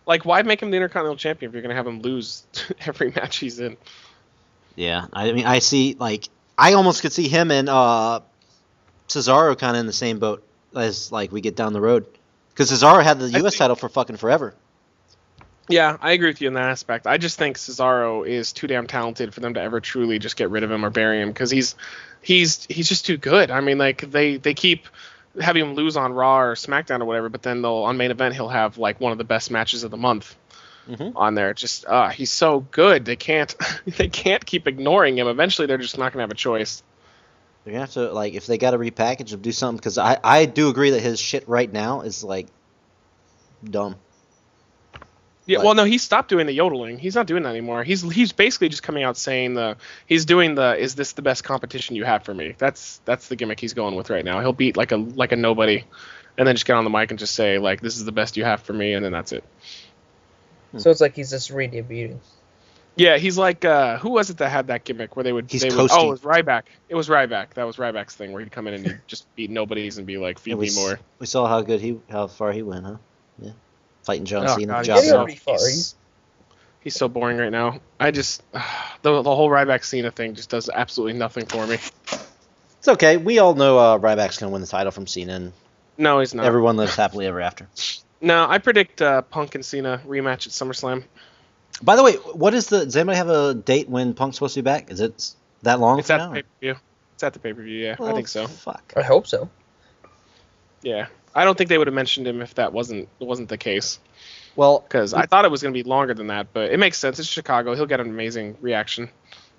Like, why make him the Intercontinental Champion if you're going to have him lose every match he's in? Yeah, I mean, I see, like, I almost could see him and Cesaro kind of in the same boat as, like, we get down the road. Because Cesaro had the U.S. title for fucking forever. Yeah, I agree with you in that aspect. I just think Cesaro is too damn talented for them to ever truly just get rid of him or bury him because he's just too good. I mean, like, they keep having him lose on Raw or SmackDown or whatever, but then on main event he'll have, like, one of the best matches of the month. On there. Just he's so good. They can't keep ignoring him. Eventually they're just not gonna have a choice. They're gonna have to, like, if they gotta repackage him, do something, because I do agree that his shit right now is, like, dumb. Yeah, well, no, he stopped doing the yodeling. He's not doing that anymore. He's basically just coming out saying is this the best competition you have for me? That's the gimmick he's going with right now. He'll beat like a nobody and then just get on the mic and just say, like, this is the best you have for me, and then that's it. So it's like he's just re-debuting. Yeah, he's like, who was it that had that gimmick where they would? It was Ryback. It was Ryback. That was Ryback's thing where he'd come in and he'd just beat nobodies and be like, feed me more. We saw how far he went, huh? Yeah, fighting John Cena. He's so boring right now. I just the whole Ryback Cena thing just does absolutely nothing for me. It's okay. We all know Ryback's gonna win the title from Cena, and no, he's not. Everyone lives happily ever after. No, I predict Punk and Cena rematch at SummerSlam. By the way, does anybody have a date when Punk's supposed to be back? Is it that long? It's at the pay-per-view. It's at the pay-per-view, yeah. I think so. Fuck. I hope so. Yeah. I don't think they would have mentioned him if that wasn't the case. Well, because I thought it was going to be longer than that, but it makes sense. It's Chicago. He'll get an amazing reaction.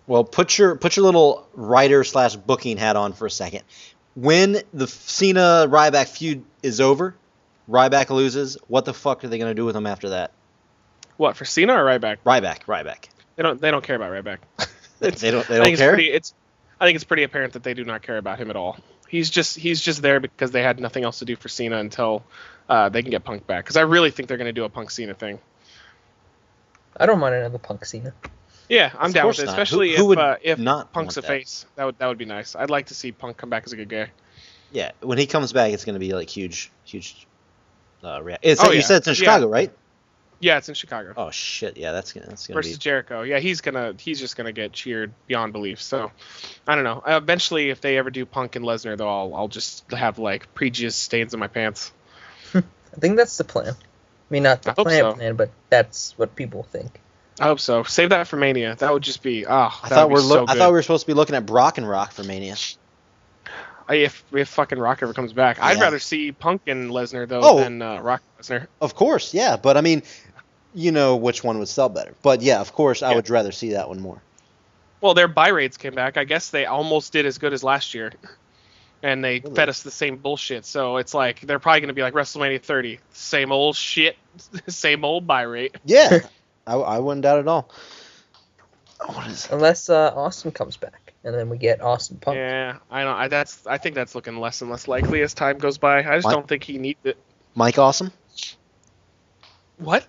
Well, put your little writer/booking hat on for a second. When the Cena Ryback feud is over, Ryback loses. What the fuck are they going to do with him after that? What, for Cena or Ryback? Ryback. They don't care about Ryback. They don't care. I think it's pretty apparent that they do not care about him at all. He's just there because they had nothing else to do for Cena until they can get Punk back. Because I really think they're going to do a Punk Cena thing. I don't mind another Punk Cena. Yeah, I'm down with it, especially if not Punk's a face. That would be nice. I'd like to see Punk come back as a good guy. Yeah, when he comes back, it's going to be like huge. You said it's in Chicago, right? Yeah, it's in Chicago. Oh shit! Yeah, that's gonna versus Jericho. Yeah, he's just gonna get cheered beyond belief. So, I don't know. Eventually, if they ever do Punk and Lesnar, though, I'll just have like pre-jizz stains in my pants. I think that's the plan. I mean, not the plan, but that's what people think. I hope so. Save that for Mania. That would just be I thought we were supposed to be looking at Brock and Rock for Mania. If fucking Rock ever comes back, I'd rather see Punk and Lesnar though than Rock and Lesnar. Of course, yeah, but I mean, you know which one would sell better. But yeah, of course, I would rather see that one more. Well, their buy rates came back. I guess they almost did as good as last year. And they Really? fed us the same bullshit. So it's like they're probably going to be like WrestleMania 30. Same old shit, same old buy rate. Yeah, I wouldn't doubt at all. What is it? Unless Austin comes back, and then we get Austin Punk. Yeah, I don't. I think that's looking less and less likely as time goes by. I just don't think he needs it. Mike Awesome? What?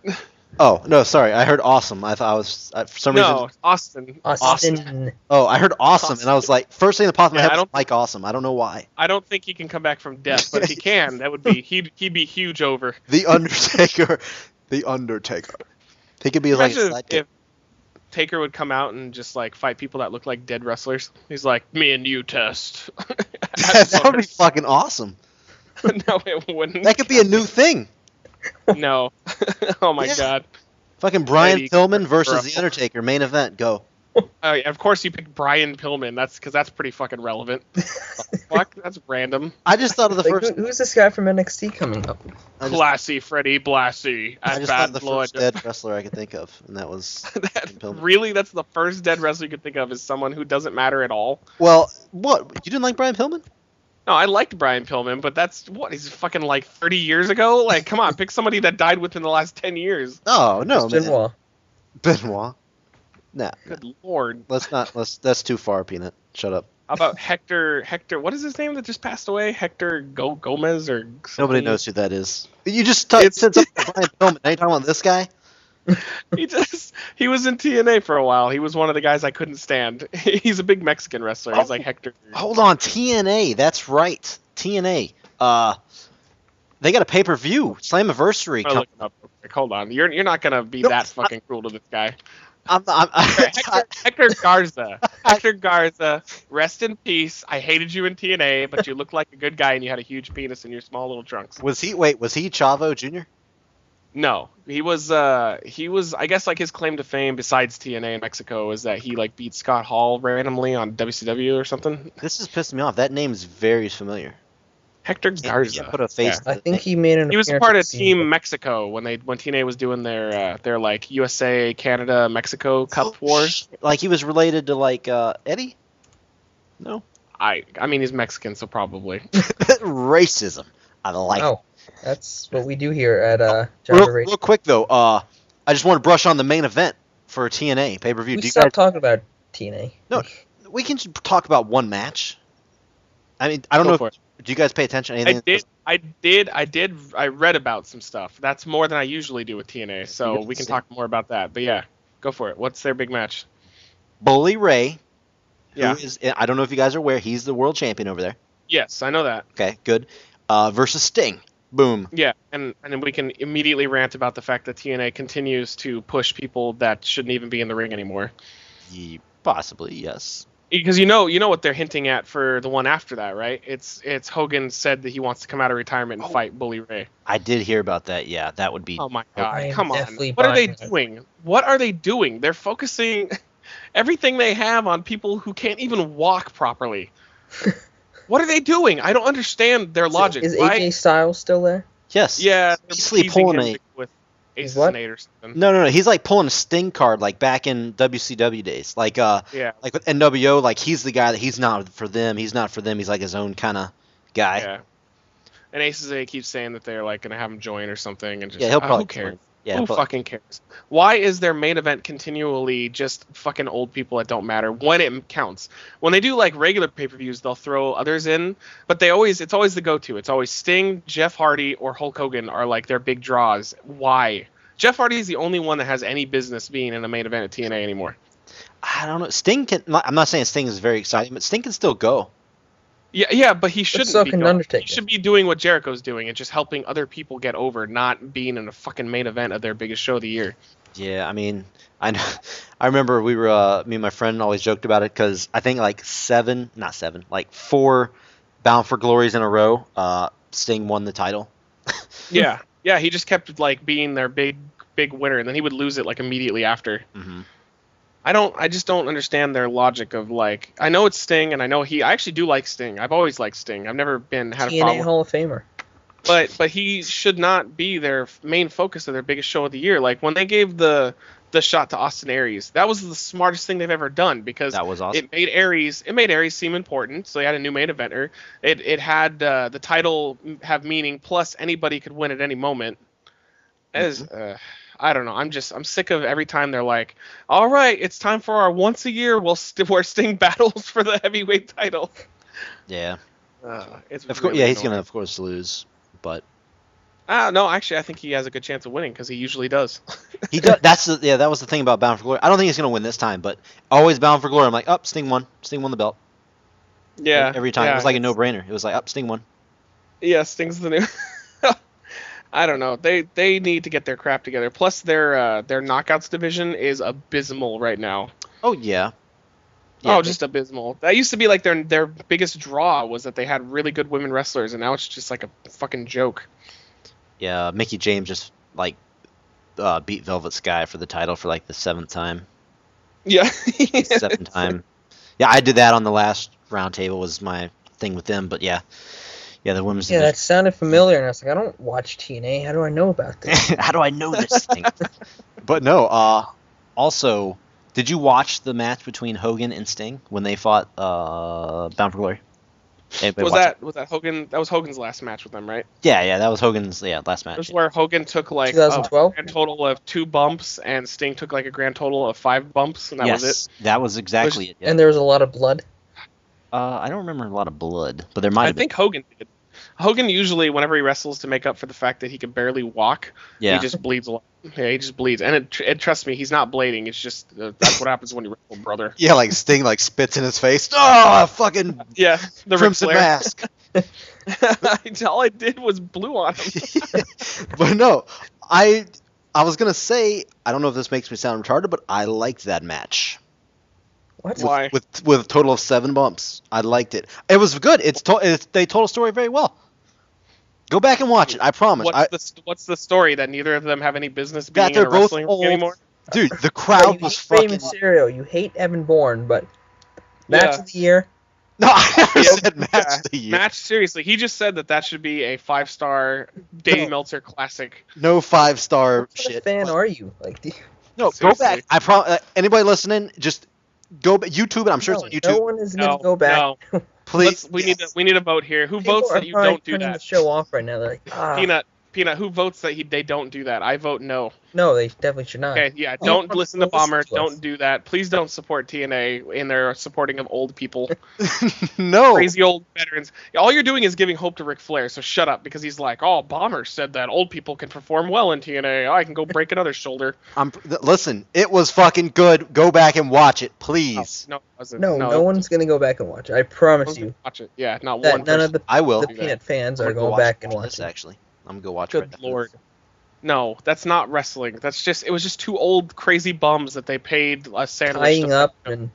Oh, no, sorry. I heard awesome. I thought I was, for some reason. No, Austin. Austin. Oh, I heard awesome, and I was like, first thing that popped in my Yeah, head I was don't- Mike Awesome. I don't know why. I don't think he can come back from death, but if he can, that would be he'd be huge over. The Undertaker. The Undertaker. He could be like a Imagine sidekick. if Taker would come out and just like fight people that look like dead wrestlers. He's like, me and you test. That would be fucking awesome. No, it wouldn't. That could be a new thing. No. Oh my Yeah. God. Fucking Brian Lady Pillman versus Ruffle. The Undertaker. Main event. Go. Of course you picked Brian Pillman. That's because that's pretty fucking relevant. Fuck, that's random. I just thought of the Like, first. who's this guy from NXT coming up? I just, Classy Freddie Blassie I at just thought of Bad the Blood. first dead wrestler I could think of, and that was Pillman. Really, that's the first dead wrestler you could think of is someone who doesn't matter at all. Well, what? You didn't like Brian Pillman? No, I liked Brian Pillman, but that's what he's fucking like 30 years ago. Like, come on, pick somebody that died within the last 10 years. Oh no, man. Benoit. Benoit. Nah, Good lord. That's too far, Peanut. Shut up. How about Hector? What is his name that just passed away? Hector Gomez or something? Nobody knows who that is. You just It's- said something about Brian Pillman. Now you're talking about this guy? He was in TNA for a while. He was one of the guys I couldn't stand. He's a big Mexican wrestler. He's like Hector. Hold on, TNA. That's right. TNA. They got a pay-per-view. Slammiversary. I'm gonna look him up real quick. Hold on. You're not gonna be No, that fucking cruel to this guy. I'm Hector Garza. Hector Garza. Rest in peace. I hated you in TNA, but you looked like a good guy and you had a huge penis in your small little trunks. was he Chavo Jr.? No, he was. I guess like his claim to fame besides TNA in Mexico is that he like beat Scott Hall randomly on WCW or something. This is pissing me off. That name is very familiar. Hector Garza. Put a face. I think he made an. He was a appearance part at of the Team Mexico when TNA was doing their like USA, Canada, Mexico Cup wars. Like he was related to like Eddie? No. I mean he's Mexican, so probably. Racism. I like. Oh, that's what we do here at Real, Jobber Radio. real quick though, I just want to brush on the main event for TNA pay-per-view. We Do you stopped guys? talking about TNA. No, we can just talk about one match. I mean, I don't Go know. for it. Do you guys pay attention to anything? I read about some stuff. That's more than I usually do with TNA, so we can talk more about that. But yeah, go for it. What's their big match? Bully Ray. Yeah. Who is, I don't know if you guys are aware. He's the world champion over there. Yes, I know that. Okay, good. Versus Sting. Boom. Yeah, and then we can immediately rant about the fact that TNA continues to push people that shouldn't even be in the ring anymore. Possibly, yes. Because you know what they're hinting at for the one after that, right? It's Hogan said that he wants to come out of retirement and fight Bully Ray. I did hear about that. Yeah, that would be. Oh my I god, am come on. definitely What are they buying that. doing? What are they doing? They're focusing everything they have on people who can't even walk properly. What are they doing? I don't understand their logic. Is Why- AJ Styles still there? Yes. Yeah, they're Basically teasing pulling him a. with Ace what? and Eight or something. No. He's like pulling a Sting card, like back in WCW days. Like Yeah. like with NWO, like he's the guy that he's not for them. He's not for them. He's like his own kind of guy. Yeah. And Ace and Eight keeps saying that they're like gonna have him join or something, and just Yeah, he'll probably who cares? join. Yeah, Who but- fucking cares? Why is their main event continually just fucking old people that don't matter when it counts? When they do like regular pay-per-views, they'll throw others in, but it's always the go-to. It's always Sting, Jeff Hardy, or Hulk Hogan are like their big draws. Why? Jeff Hardy is the only one that has any business being in the main event at TNA anymore. I don't know. Sting can. I'm not saying Sting is very exciting, but Sting can still go. Yeah, but he shouldn't so be can going. Undertaker. He should be doing what Jericho's doing and just helping other people get over, not being in a fucking main event of their biggest show of the year. Yeah, I mean, I know. I remember we were me and my friend always joked about it because I think like like 4 Bound for Glories in a row. Sting won the title. Yeah, he just kept like being their big winner, and then he would lose it like immediately after. Mm-hmm. I just don't understand their logic of like, I know it's Sting, and I actually do like Sting. I've always liked Sting. I've never had a TNA problem. Hall of Famer. but he should not be their main focus of their biggest show of the year. Like when they gave the shot to Austin Aries, that was the smartest thing they've ever done because That was awesome. it made Aries seem important. So they had a new main eventer. It had the title have meaning. Plus anybody could win at any moment. I don't know. I'm sick of every time they're like, all right, it's time for our once a year where Sting battles for the heavyweight title. Yeah. It's Of course, really yeah, he's annoying. gonna of course lose, but No, actually, I think he has a good chance of winning because he usually does. he does. That was the thing about Bound for Glory. I don't think he's gonna win this time, but always Bound for Glory. I'm like, oh, Sting won. Sting won the belt. Yeah. Every time yeah, it was like a no-brainer. It was like, Sting won. Yeah, Sting's the new. I don't know. They need to get their crap together. Plus, their knockouts division is abysmal right now. Oh yeah. Just abysmal. That used to be like their biggest draw was that they had really good women wrestlers, and now it's just like a fucking joke. Yeah. Mickey James just like beat Velvet Sky for the title for like the 7th time. Yeah. 7th time. Yeah, I did that on the last round table was my thing with them, but yeah, the women's Yeah, division. that sounded familiar, and I was like, I don't watch TNA. How do I know about this? How do I know this thing? But no. Also, did you watch the match between Hogan and Sting when they fought Bound for Glory? Anybody watch it? Was that Hogan? That was Hogan's last match with them, right? Yeah, that was Hogan's last match. It was where Hogan took like 2012? a grand total of 2 bumps, and Sting took like a grand total of 5 bumps, and that was it. That was exactly it. Yeah. And there was a lot of blood. I don't remember a lot of blood, but there might I have think Hogan did. Hogan usually, whenever he wrestles to make up for the fact that he can barely walk, Yeah. he just bleeds a lot. Yeah, he just bleeds, and trust me, he's not blading. It's just that's what happens when you wrestle, brother. Yeah, like Sting like spits in his face. Oh, fucking Yeah, the Ric Crimson Flair. Mask. All I did was blue on him. But no, I was gonna say I don't know if this makes me sound retarded, but I liked that match. What? Why? With a total of 7 bumps, I liked it. It was good. They told a story very well. Go back and watch it. I promise. What's the story that neither of them have any business being That in they're a both wrestling old. ring anymore? Dude, the You crowd was hate Rey fucking. Mysterio. You hate Evan Bourne, but match Yeah. of the year. No, I never Yeah. said match of the year. Match, seriously, he just said that should be a 5-star Dave No. Meltzer classic. No 5-star What kind shit. of fan are you? Like, No, go Seriously. back. I promise. Anybody listening, just go YouTube it. I'm sure no, it's on YouTube. no one is going No, to go back. no. Please. We need a vote here. Who People votes are that you probably don't do turning the that? show off right now. They're like, Peanut. Who votes that they don't do that? I vote no. No, they definitely should not. Okay, yeah. Oh, Don't don't listen to listen Bomber. to us. Don't do that. Please don't support TNA in their supporting of old people, No. crazy old veterans. All you're doing is giving hope to Ric Flair. So shut up, because he's like, oh, Bomber said that old people can perform well in TNA. I can go break another shoulder. Listen, it was fucking good. Go back and watch it, please. No, it wasn't. No one's going to go back and watch it. I promise you Watch it. Yeah, not that one none person. of the I will. Peanut fans I'm are gonna go going watch back and this, watching. actually. I'm gonna go watch it. Good right after lord. this. No, that's not wrestling. It was just 2 old crazy bums that they paid a sandwich Tying to up and,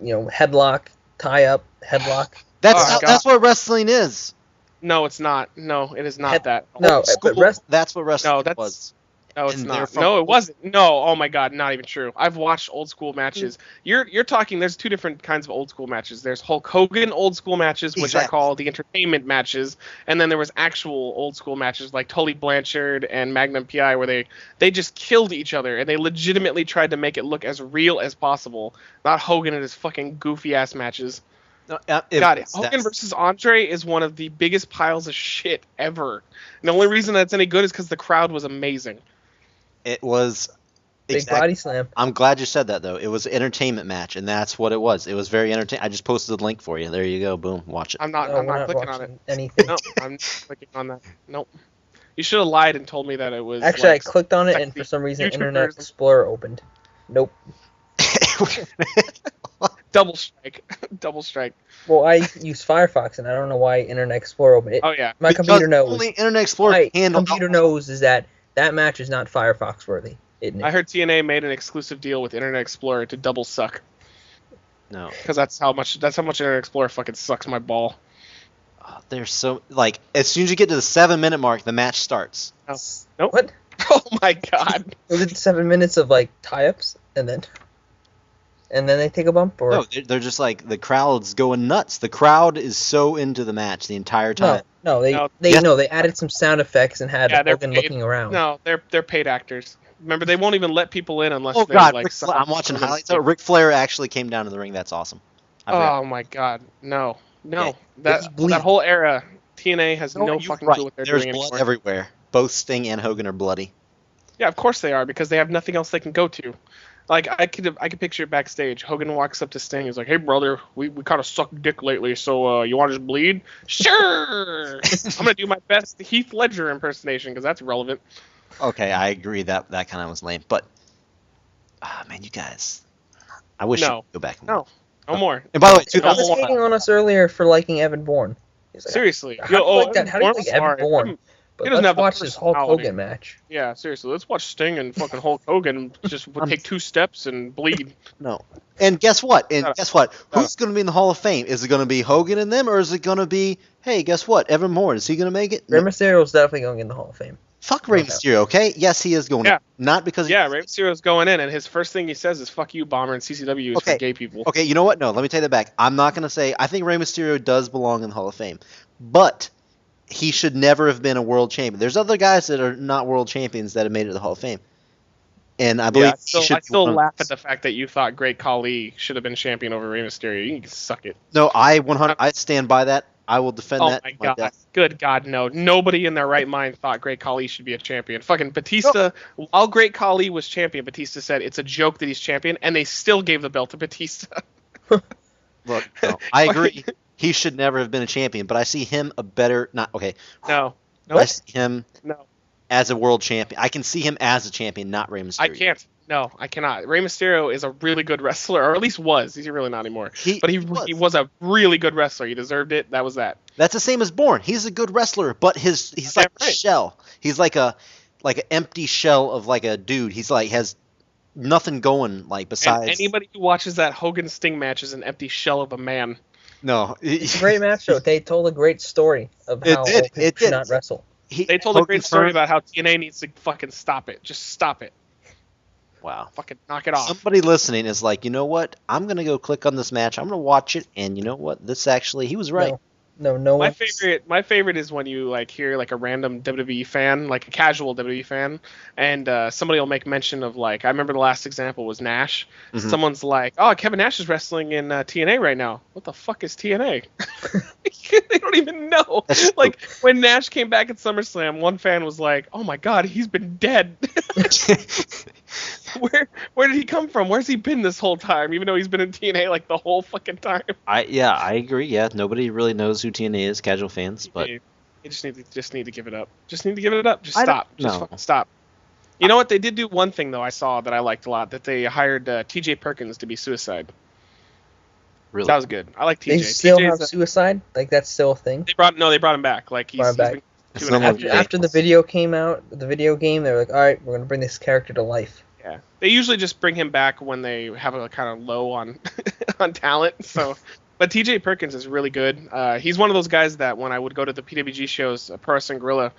headlock, tie up, headlock. Oh, That's what wrestling is. No, it's not. No, it is not that. No, Old school, but that's what wrestling No, was. No, it's And they're not. from- No, it wasn't. No, oh my god, not even true. I've watched old school matches. You're talking. There's 2 different kinds of old school matches. There's Hulk Hogan old school matches, which I Exactly. call the entertainment matches, and then there was actual old school matches like Tully Blanchard and Magnum PI, where they just killed each other and they legitimately tried to make it look as real as possible. Not Hogan and his fucking goofy ass matches. No, God, Hogan versus Andre is one of the biggest piles of shit ever. And the only reason that's any good is because the crowd was amazing. It was. Big body slam. I'm glad you said that though. It was an entertainment match, and that's what it was. It was very entertaining. I just posted the link for you. There you go. Boom. Watch it. I'm not No, we're not clicking on it. watching anything. No, I'm not clicking on that. Nope. You should have lied and told me that it was. Actually, like, I clicked on it, and sexy for some reason, YouTubers. Internet Explorer opened. Nope. Double strike. Double strike. Well, I use Firefox, and I don't know why Internet Explorer opened it. Oh yeah. My Because computer knows. Only Internet Explorer My handle. computer knows is that match is not Firefox worthy. Isn't I it? heard TNA made an exclusive deal with Internet Explorer to double suck, No, because that's how much Internet Explorer fucking sucks my ball. they're so like as soon as you get to the 7-minute mark, the match starts. Oh. Nope. What? Oh my god. Was it 7 minutes of like tie-ups, and then they take a bump, or No, they're just like the crowd's going nuts. The crowd is so into the match the entire time. No, they added some sound effects and had Hogan looking around. No, they're paid actors. Remember, they won't even let people in unless Oh they God, like. I'm watching highlights. Oh, Ric Flair actually came down to the ring. That's awesome. Oh my God, no. Yeah, That whole era, TNA has no fucking clue what they're doing anymore. There's blood everywhere. Both Sting and Hogan are bloody. Yeah, of course they are, because they have nothing else they can go to. Like, I could picture it backstage. Hogan walks up to Sting. He's like, "Hey, brother, we kind of sucked dick lately, so you want to just bleed?" Sure. I'm gonna do my best Heath Ledger impersonation because that's relevant. Okay, I agree that kind of was lame, but man, you guys, I wish you could go back. And no more. And by the way, He was hating on us earlier for liking Evan Bourne. Like, seriously, how do you like that? How do you like Evan Bourne? But let's watch this Hulk Hogan match. Yeah, seriously, let's watch Sting and fucking Hulk Hogan just take 2 steps and bleed. No. And guess what? Who's going to be in the Hall of Fame? Is it going to be Hogan and them, or is it going to be, hey, guess what? Evan Bourne, is he going to make it? Rey Mysterio is definitely going in the Hall of Fame. Fuck Rey Mysterio, okay? Yes, he is going in. Not because... Yeah, Rey Mysterio's going in, and his first thing he says is, "Fuck you, Bomber," and CCW is for gay people. Okay, you know what? No, let me take that back. I'm not going to say... I think Rey Mysterio does belong in the Hall of Fame. But... he should never have been a world champion. There's other guys that are not world champions that have made it to the Hall of Fame. And I believe I still laugh at the fact that you thought Great Khali should have been champion over Rey Mysterio. You can suck it. No, I stand by that. I will defend that. Oh my God. Death. Good God, no. Nobody in their right mind thought Great Khali should be a champion. Fucking Batista, while Great Khali was champion, Batista said it's a joke that he's champion, and they still gave the belt to Batista. Look, no, I agree. He should never have been a champion, but I see him a better... Not okay. No. I see him as a world champion. I can see him as a champion, not Rey Mysterio. I can't. No, I cannot. Rey Mysterio is a really good wrestler, or at least was. He's really not anymore. He was a really good wrestler. He deserved it. That was that. That's the same as Bourne. He's a good wrestler, but he's like a shell. He's like an empty shell of like a dude. He's like has nothing going like besides. And anybody who watches that Hogan Sting match is an empty shell of a man. No, it's a great match though. They told a great story of how Hogan should not wrestle. They told a great story about how TNA needs to fucking stop it. Just stop it. Wow. Fucking knock it off. Somebody listening is like, you know what? I'm going to go click on this match. I'm going to watch it. And you know what? This actually, he was right. No. My favorite is when you like hear like a random WWE fan, like a casual WWE fan, and somebody will make mention of like, I remember the last example was Nash. Mm-hmm. Someone's like, "Oh, Kevin Nash is wrestling in TNA right now." What the fuck is TNA? They don't even know. Like when Nash came back at SummerSlam, one fan was like, "Oh my God, he's been dead." Where did he come from? Where's he been this whole time? Even though he's been in TNA like the whole fucking time. I agree. Yeah, nobody really knows who TNA is, casual fans, but you just need to give it up. Just stop. Fucking stop. You know what? They did do one thing though. I saw that I liked a lot. That they hired T.J. Perkins to be Suicide. Really? That was good. I like T.J. They still have Suicide? Like that's still a thing? They brought him back. Like he's been after the video came out, the video game, they were like, all right, we're gonna bring this character to life. Yeah, they usually just bring him back when they have a kind of low on on talent. So, but T.J. Perkins is really good. He's one of those guys that when I would go to the PWG shows, Pro Wrestling Guerrilla,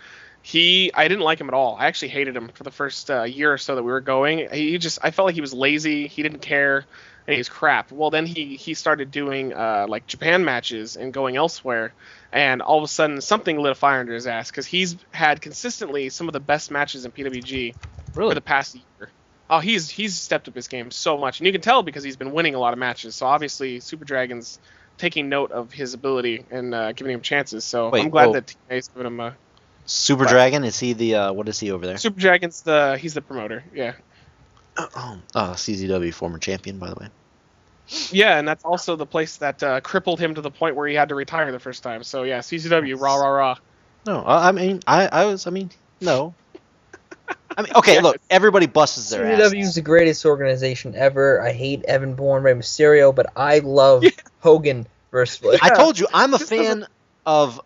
I didn't like him at all. I actually hated him for the first year or so that we were going. I felt like he was lazy. He didn't care, and he was crap. Well, then he started doing like Japan matches and going elsewhere, and all of a sudden something lit a fire under his ass because he's had consistently some of the best matches in PWG for the past year. Oh, he's stepped up his game so much, and you can tell because he's been winning a lot of matches. So obviously, Super Dragon's taking note of his ability and giving him chances. So I'm glad that TNA's giving him a Super Dragon. Is he the what is he over there? Super Dragon's he's the promoter. Yeah. CZW former champion, by the way. Yeah, and that's also the place that crippled him to the point where he had to retire the first time. So yeah, CZW, rah rah rah. No, no. I mean, okay, look, everybody busts their ass. CZW is the greatest organization ever. I hate Evan Bourne, Rey Mysterio, but I love Hogan versus Flair. I told you, I'm a fan of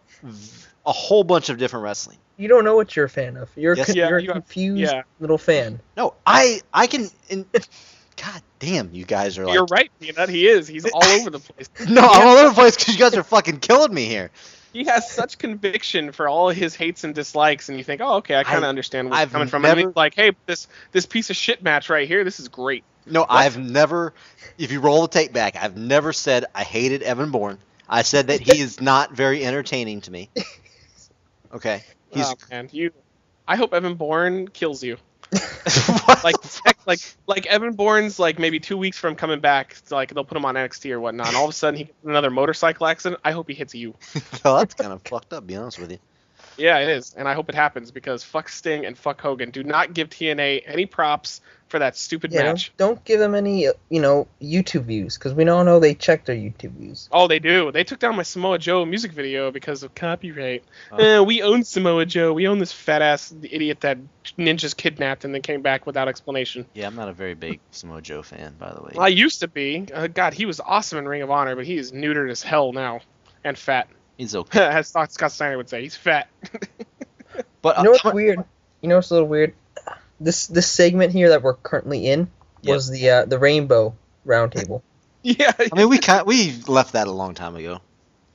a whole bunch of different wrestling. You don't know what you're a fan of. You're a confused little fan. No, I can... God damn, you guys are like... You're right, Peanut. He is. He's all over the place. No, I'm all over the place because you guys are fucking killing me here. He has such conviction for all his hates and dislikes, and you think, oh, okay, I kind of understand where he's coming from. And he's like, hey, this piece of shit match right here, this is great. No, I've never, if you roll the tape back, I've never said I hated Evan Bourne. I said that he is not very entertaining to me. Okay. Oh man, I hope Evan Bourne kills you. What Like the fuck? like Evan Bourne's like maybe 2 weeks from coming back. So like they'll put him on NXT or whatnot. And all of a sudden he gets another motorcycle accident. I hope he hits you. Well, that's kind of fucked up, to be honest with you. Yeah, it is, and I hope it happens because fuck Sting and fuck Hogan. Do not give TNA any props for that stupid Yeah, match. don't give them any, YouTube views, because we all know they check their YouTube views. Oh, they do. They took down my Samoa Joe music video because of copyright. Oh. We own Samoa Joe. We own this fat ass idiot that ninjas kidnapped and then came back without explanation. Yeah, I'm not a very big Samoa Joe fan, by the way. I used to be. God, he was awesome in Ring of Honor, but he is neutered as hell now and fat. He's okay. As Scott Steiner would say, he's fat. But You know what's weird? You know what's a little weird? This segment here that we're currently in was the Rainbow Roundtable. Yeah, I mean, we left that a long time ago.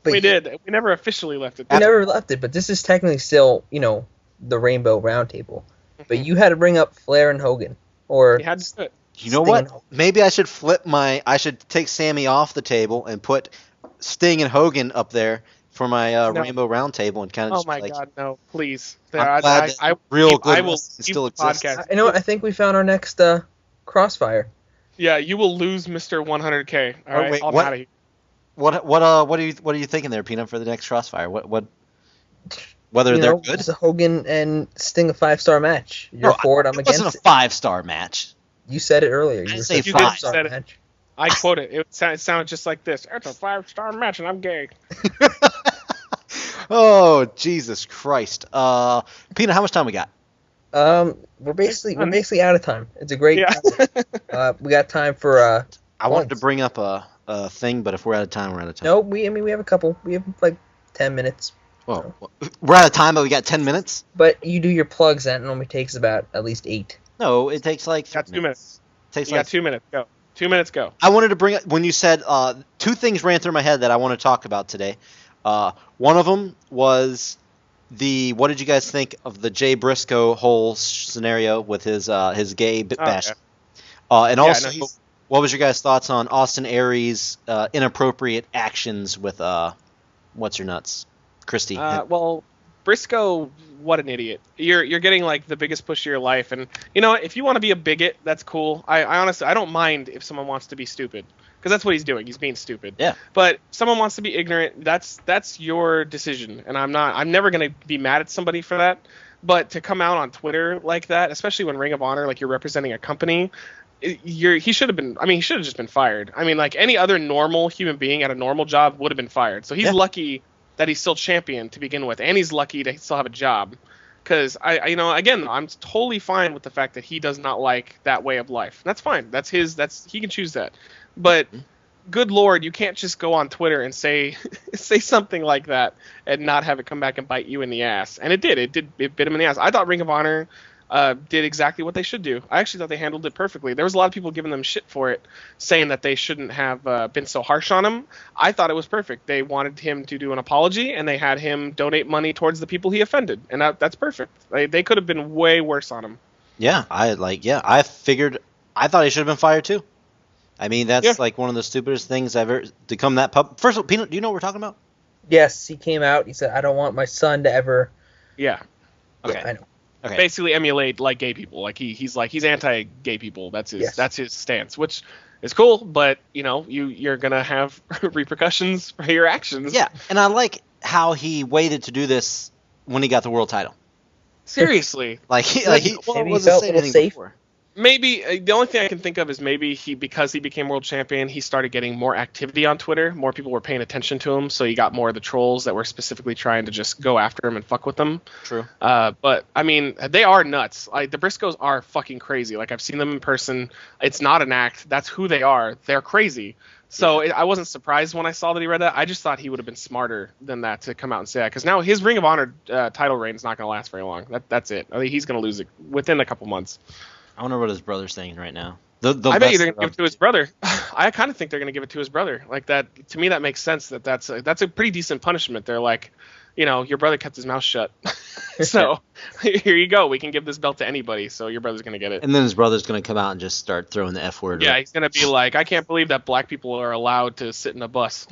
But we did. We never officially left it. We never left it, but this is technically still, the Rainbow Roundtable. But you had to bring up Flair and Hogan, or You had to do it. You know Sting what? and Hogan. Maybe I should I should take Sammy off the table and put Sting and Hogan up there for my No. Rainbow Round Table and kind of Oh just my like, God, no! Please, I'm glad that real good I will wrestling leave still the exists. podcast. You know what? I think we found our next crossfire. Yeah, you will lose Mr. 100K. All right, wait, I'm what? out of here. What are you thinking there, Peanut, for the next Crossfire? Whether they're good? It's a Hogan and Sting a 5-star match. You're for it, I'm it wasn't against a it. 5-star match. You said it earlier. didn't You say said five. 5-star Said it. match. I quote it. It sounded just like this. It's a 5-star match, and I'm gay. Oh, Jesus Christ. Peanut, how much time we got? We're basically out of time. It's a great. Yeah. We got time for I wanted to points. bring up a thing, but if we're out of time, we're out of time. No, we have a couple. We have like 10 minutes. Well, we're out of time, but we got 10 minutes? But you do your plugs. That normally takes about at least 8. No, it takes like Got 2 minutes. It takes You like got 2 minutes. Go. 2 minutes. Go. I wanted to bring up, when you said, two things ran through my head that I want to talk about today. One of them was what did you guys think of the Jay Briscoe whole scenario with his gay bash? And also, what was your guys' thoughts on Austin Aries' inappropriate actions with what's your nuts, Christy? Well, Briscoe, what an idiot. You're getting like the biggest push of your life, and you know, if you want to be a bigot, that's cool. I honestly, I don't mind if someone wants to be stupid, because that's what he's doing. He's being stupid. Yeah. But if someone wants to be ignorant, that's your decision, and I'm never gonna be mad at somebody for that. But to come out on Twitter like that, especially when Ring of Honor, like you're representing a company, he should have been. I mean, he should have just been fired. I mean, like any other normal human being at a normal job would have been fired. So he's lucky that he's still champion to begin with, and he's lucky to still have a job. Because again, I'm totally fine with the fact that he does not like that way of life. That's fine. He can choose that. But good Lord, you can't just go on Twitter and say something like that and not have it come back and bite you in the ass. And it did. It bit him in the ass. I thought Ring of Honor did exactly what they should do. I actually thought they handled it perfectly. There was a lot of people giving them shit for it, saying that they shouldn't have been so harsh on him. I thought it was perfect. They wanted him to do an apology, and they had him donate money towards the people he offended, and that's perfect. They could have been way worse on him. Yeah, I thought he should have been fired too. I mean, that's like one of the stupidest things ever to come that pub. First of all, Peanut, do you know what we're talking about? Yes, he came out. He said, "I don't want my son to ever." Yeah. Okay. Yeah, I know. Okay. Basically emulate like gay people. Like he's anti-gay people. That's his stance, which is cool. But you're gonna have repercussions for your actions. Yeah, and I like how he waited to do this when he got the world title. Seriously. He Maybe he wasn't felt saying a little anything safe. before. Maybe the only thing I can think of is maybe because he became world champion, he started getting more activity on Twitter. More people were paying attention to him, so you got more of the trolls that were specifically trying to just go after him and fuck with him. True. But I mean, they are nuts. Like the Briscoes are fucking crazy. Like I've seen them in person. It's not an act. That's who they are. They're crazy. So I wasn't surprised when I saw that he read that. I just thought he would have been smarter than that to come out and say that, because now his Ring of Honor title reign is not going to last very long. That's it. I think he's going to lose it within a couple months. I wonder what his brother's saying right now. I bet you they're going to give it to his brother. I kind of think they're going to give it to his brother. Like that, to me, that makes sense. That's a pretty decent punishment. They're like, your brother kept his mouth shut. So here you go. We can give this belt to anybody. So your brother's gonna get it. And then his brother's going to come out and just start throwing the F word. Yeah, he's gonna be like, I can't believe that black people are allowed to sit in a bus.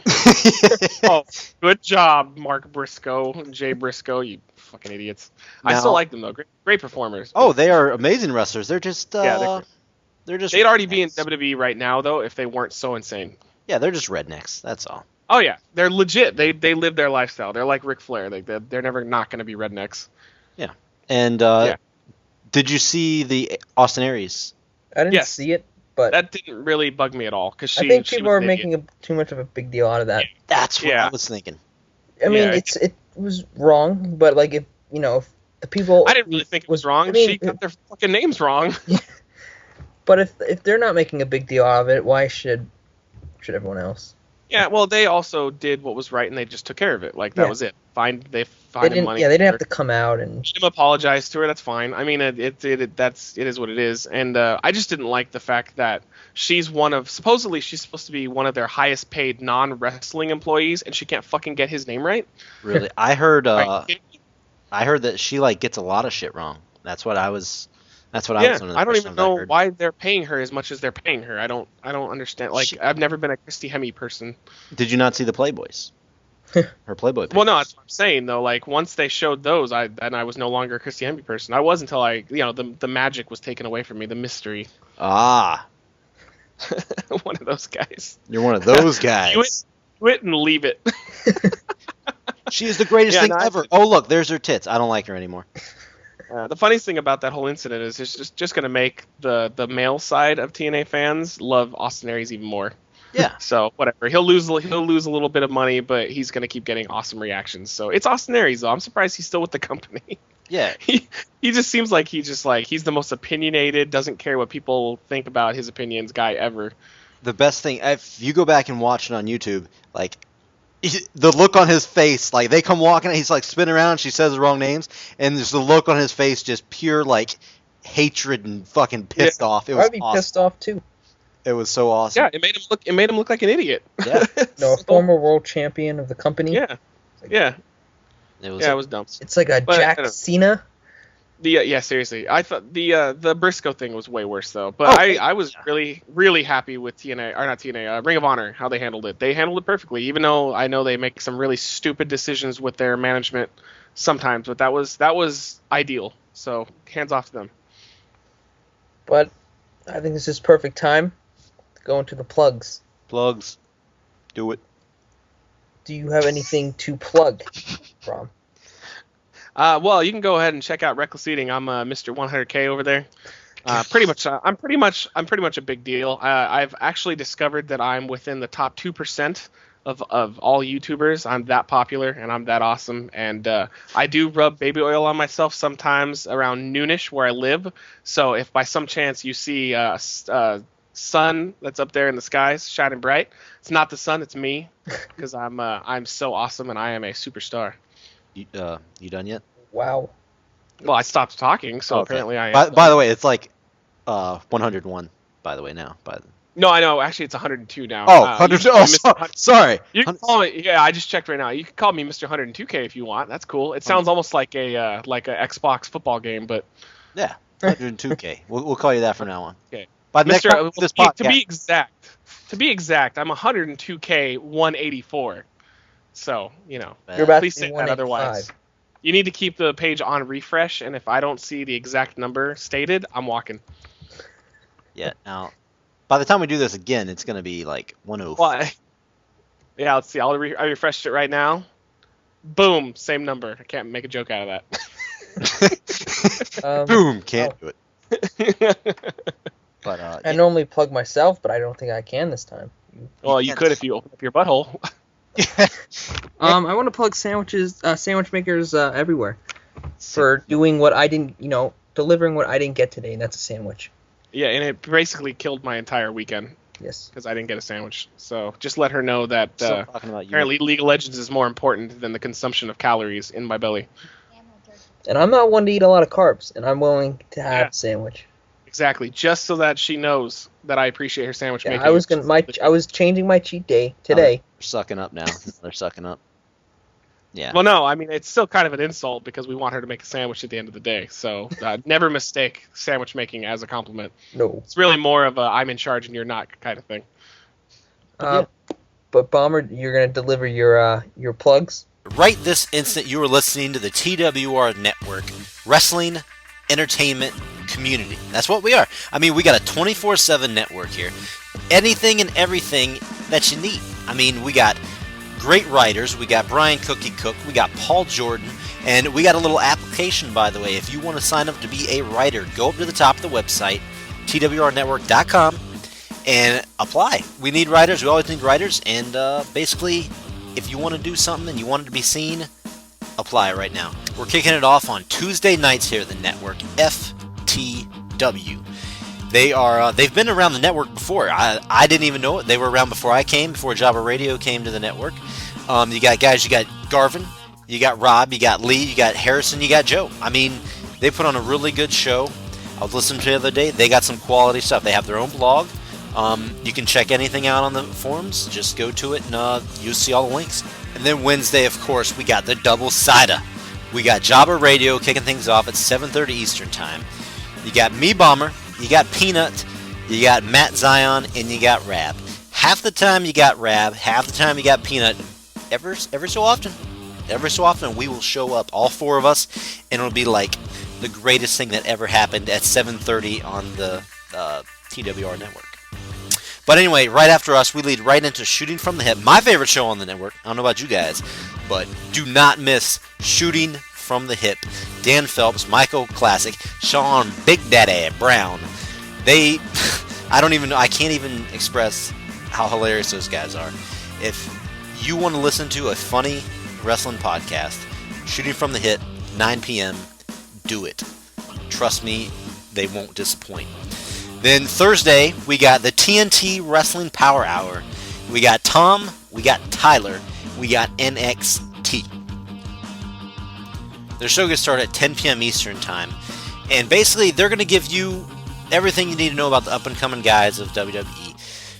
Oh, good job, Mark Briscoe and Jay Briscoe, you fucking idiots. I still like them though. Great performers. Oh, they are amazing wrestlers. They're just they're just. They'd already be in WWE right now though if they weren't so insane. Yeah, they're just rednecks. That's all. Oh yeah, they're legit. They live their lifestyle. They're like Ric Flair. They're never not gonna be rednecks. Yeah. And did you see the Austin Aries? I didn't see it, but that didn't really bug me at all because I think people are making too much of a big deal out of that. That's what I was thinking. I mean, it was wrong, but like if the people, I didn't really think it was wrong. She got their fucking names wrong. But if they're not making a big deal out of it, why should everyone else? Yeah, well, they also did what was right, and they just took care of it. Like that was it. They find him money. Yeah, they didn't have to come out and him apologize to her. That's fine. I mean, it is what it is. And I just didn't like the fact that supposedly she's supposed to be one of their highest paid non-wrestling employees, and she can't fucking get his name right. Really, I heard that she gets a lot of shit wrong. That's what I was. That's what I was. I don't even know why they're paying her as much as they're paying her. I don't understand. I've never been a Christy Hemme person. Did you not see the Playboys? Her Playboy pictures. Well, no, that's what I'm saying though. Like once they showed those, I was no longer a Christy Hemme person. I was until the magic was taken away from me, the mystery. Ah. One of those guys. You're one of those guys. Do it and leave it. She is the greatest thing ever. Oh look, there's her tits. I don't like her anymore. The funniest thing about that whole incident is it's just going to make the male side of TNA fans love Austin Aries even more. Yeah. So whatever, he'll lose a little bit of money, but he's going to keep getting awesome reactions. So it's Austin Aries though. I'm surprised he's still with the company. Yeah. He just seems like he's the most opinionated, doesn't care what people think about his opinions guy ever. The best thing, if you go back and watch it on YouTube, the look on his face, they come walking, he's spinning around, she says the wrong names, and there's the look on his face, just pure hatred and fucking pissed off. It was I'd be awesome. pissed off too. It was so awesome. Yeah, it made him look like an idiot. Yeah. A former world champion of the company. Yeah. Yeah. It was dumb. It's like Jack Cena. Seriously. I thought the Briscoe thing was way worse though. But I was really, really happy with TNA, or not TNA, Ring of Honor, how they handled it. They handled it perfectly, even though I know they make some really stupid decisions with their management sometimes, but that was ideal. So hands off to them. But I think this is perfect time to go into the plugs. Plugs. Do it. Do you have anything to plug, Rom? Well, you can go ahead and check out Reckless Eating. I'm Mr. 100K over there. I'm pretty much a big deal. I've actually discovered that I'm within the top 2% of all YouTubers. I'm that popular and I'm that awesome. And I do rub baby oil on myself sometimes around noonish where I live. So if by some chance you see sun that's up there in the skies shining bright, it's not the sun, it's me, because I'm so awesome and I am a superstar. You done yet? Wow. Well, I stopped talking, so apparently I am. By the way, it's 101, by the way, now. No, I know. Actually, it's 102 now. Oh, 102. Sorry. You can call me. Yeah, I just checked right now. You can call me Mr. 102K if you want. That's cool. It sounds almost like a Xbox football game, but yeah, 102K. We'll call you that from now on. Okay. By the next time this podcast. To be exact, I'm 102K 184. So, you're about please say that otherwise. You need to keep the page on refresh, and if I don't see the exact number stated, I'm walking. Yeah, now, by the time we do this again, it's going to be 104. Well, yeah, let's see. I refreshed it right now. Boom, same number. I can't make a joke out of that. Boom, can't do it. But I normally plug myself, but I don't think I can this time. Well, you could if you open up your butthole. I want to plug sandwiches, sandwich makers everywhere for doing what I didn't, delivering what I didn't get today, and that's a sandwich. Yeah, and it basically killed my entire weekend. Yes. Because I didn't get a sandwich. So just let her know that apparently League of Legends is more important than the consumption of calories in my belly. And I'm not one to eat a lot of carbs, and I'm willing to have a sandwich. Exactly, just so that she knows that I appreciate her sandwich making. I was changing my cheat day today. They're sucking up now. They're sucking up. Yeah. Well, no, I mean, it's still kind of an insult because we want her to make a sandwich at the end of the day. So never mistake sandwich making as a compliment. No. It's really more of a I'm in charge and you're not kind of thing. But Bomber, you're gonna deliver your plugs. Right this instant, you are listening to the TWR Network, Wrestling Entertainment Community. That's what we are. I mean, we got a 24/7 network here. Anything and everything that you need. I mean, we got great writers. We got Brian Cookie Cook. We got Paul Jordan. And we got a little application, by the way. If you want to sign up to be a writer, go up to the top of the website, twrnetwork.com, and apply. We need writers. We always need writers. And basically, if you want to do something and you want it to be seen, apply right now. We're kicking it off on Tuesday nights here at the network, FTW. They've been around the network before. I didn't even know it. They were around before I came, before Java Radio came to the network. You got guys, you got Garvin, you got Rob, you got Lee, you got Harrison, you got Joe. I mean, they put on a really good show. I was listening to it the other day. They got some quality stuff. They have their own blog. You can check anything out on the forums. Just go to it and you'll see all the links. And then Wednesday, of course, we got the double Sida. We got Java Radio kicking things off at 7:30 Eastern Time. You got me, Bomber. You got Peanut, you got Matt Zion, and you got Rab. Half the time you got Rab, half the time you got Peanut. Every so often we will show up, all four of us, and it'll be like the greatest thing that ever happened at 7:30 on the TWR network. But anyway, right after us, we lead right into Shooting from the Hip, my favorite show on the network. I don't know about you guys, but do not miss Shooting from the Hip. Dan Phelps, Michael Classic, Sean Big Daddy Brown. I can't even express how hilarious those guys are. If you want to listen to a funny wrestling podcast, Shooting from the Hip, 9 p.m., do it. Trust me, they won't disappoint. Then Thursday, we got the TNT Wrestling Power Hour. We got Tom, we got Tyler, we got NXT. Their show gets started at 10 p.m. Eastern Time. And basically, they're going to give you everything you need to know about the up-and-coming guys of WWE.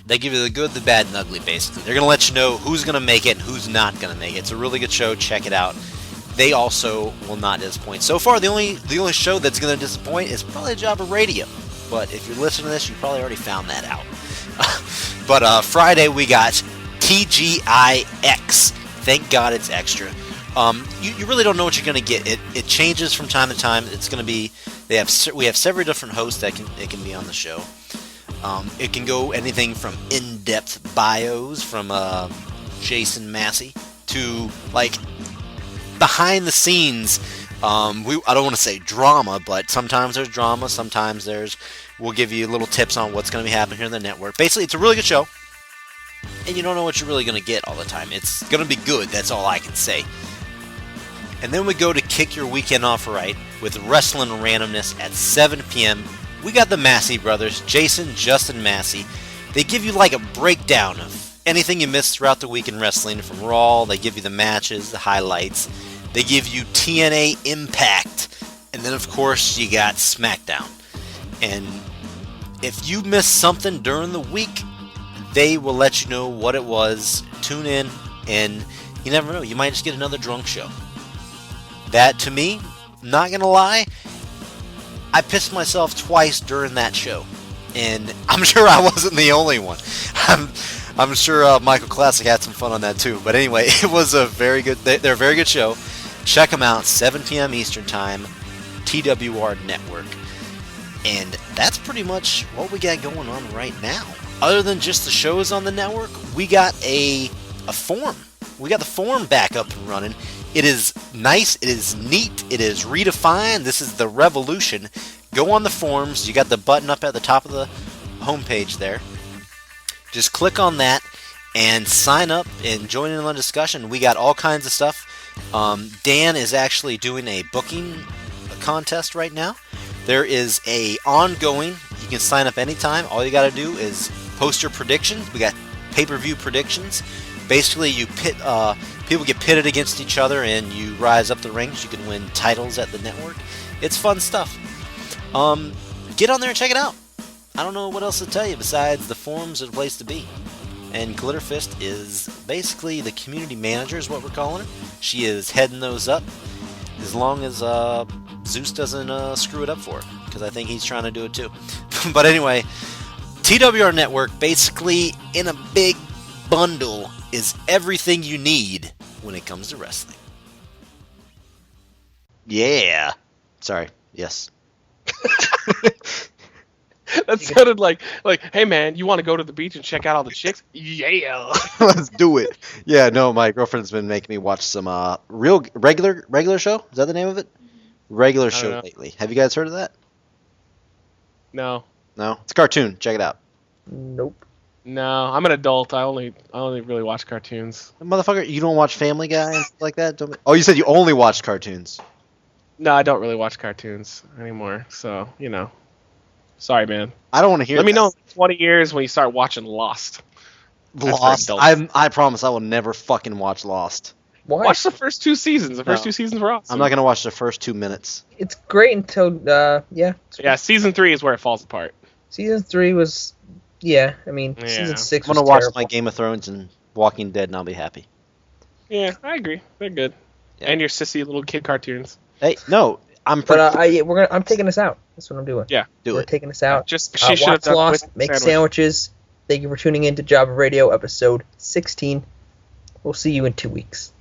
They give you the good, the bad, and the ugly, basically. They're going to let you know who's going to make it and who's not going to make it. It's a really good show. Check it out. They also will not disappoint. So far, the only show that's going to disappoint is probably Java Radio. But if you're listening to this, you probably already found that out. But Friday, we got TGIX. Thank God it's extra. You really don't know what you're going to get. It changes from time to time. It's going to be we have several different hosts that can be on the show. It can go anything from in-depth bios from Jason Massey to like behind the scenes. I don't want to say drama, but sometimes there's drama. Sometimes we'll give you little tips on what's going to be happening here in the network. Basically, it's a really good show, and you don't know what you're really going to get all the time. It's going to be good. That's all I can say. And then we go to kick your weekend off right with Wrestling Randomness at 7 p.m. We got the Massey brothers, Jason, Justin Massey. They give you like a breakdown of anything you missed throughout the week in wrestling from Raw. They give you the matches, the highlights. They give you TNA Impact. And then, of course, you got SmackDown. And if you missed something during the week, they will let you know what it was. Tune in, and you never know. You might just get another drunk show. That, to me, not going to lie, I pissed myself twice during that show. And I'm sure I wasn't the only one. I'm sure Michael Classic had some fun on that too. But anyway, it was a very good. They're a very good show. Check them out, 7 p.m. Eastern Time, TWR Network. And that's pretty much what we got going on right now. Other than just the shows on the network, we got a forum. We got the forum back up and running. It is nice. It is neat. It is redefined. This is the revolution. Go on the forums. You got the button up at the top of the homepage there. Just click on that and sign up and join in on the discussion. We got all kinds of stuff. Dan is actually doing a booking contest right now. There is a ongoing. You can sign up anytime. All you got to do is post your predictions. We got pay-per-view predictions. Basically, you pit people get pitted against each other, and you rise up the ranks. You can win titles at the network. It's fun stuff. Get on there and check it out. I don't know what else to tell you besides the forums are the place to be. And Glitter Fist is basically the community manager, is what we're calling her. She is heading those up, as long as Zeus doesn't screw it up for her, because I think he's trying to do it too. But anyway, TWR Network, basically in a big bundle, is everything you need when it comes to wrestling. Yeah. Sorry. Yes. That sounded like, hey man, you want to go to the beach and check out all the chicks? Yeah. Let's do it. Yeah, no, my girlfriend's been making me watch some regular show. Is that the name of it? Regular show know. lately. Have you guys heard of that? No. No? It's a cartoon. Check it out. Nope. No, I'm an adult. I only really watch cartoons. Motherfucker, you don't watch Family Guy and stuff like that? Oh, you said you only watch cartoons. No, I don't really watch cartoons anymore. So, sorry, man. I don't want to hear Let me that. know in 20 years when you start watching Lost. That's for Lost. adults. I promise I will never fucking watch Lost. Why? Watch the first 2 seasons. The first No. 2 seasons were awesome. I'm not going to watch the first 2 minutes. It's great until Yeah, season 3 is where it falls apart. Season 3 was, yeah. I mean, Yeah. season 6 I'm was going to watch terrible. my Game of Thrones and Walking Dead and I'll be happy. Yeah, I agree. They're good. Yeah. And your sissy little kid cartoons. Hey, no, I'm But I'm taking us out. That's what I'm doing. Yeah, do We're it. taking us out. Just she should have Watch done Lost, with make sandwich. sandwiches. Thank you for tuning in to Java Radio episode 16. We'll see you in 2 weeks.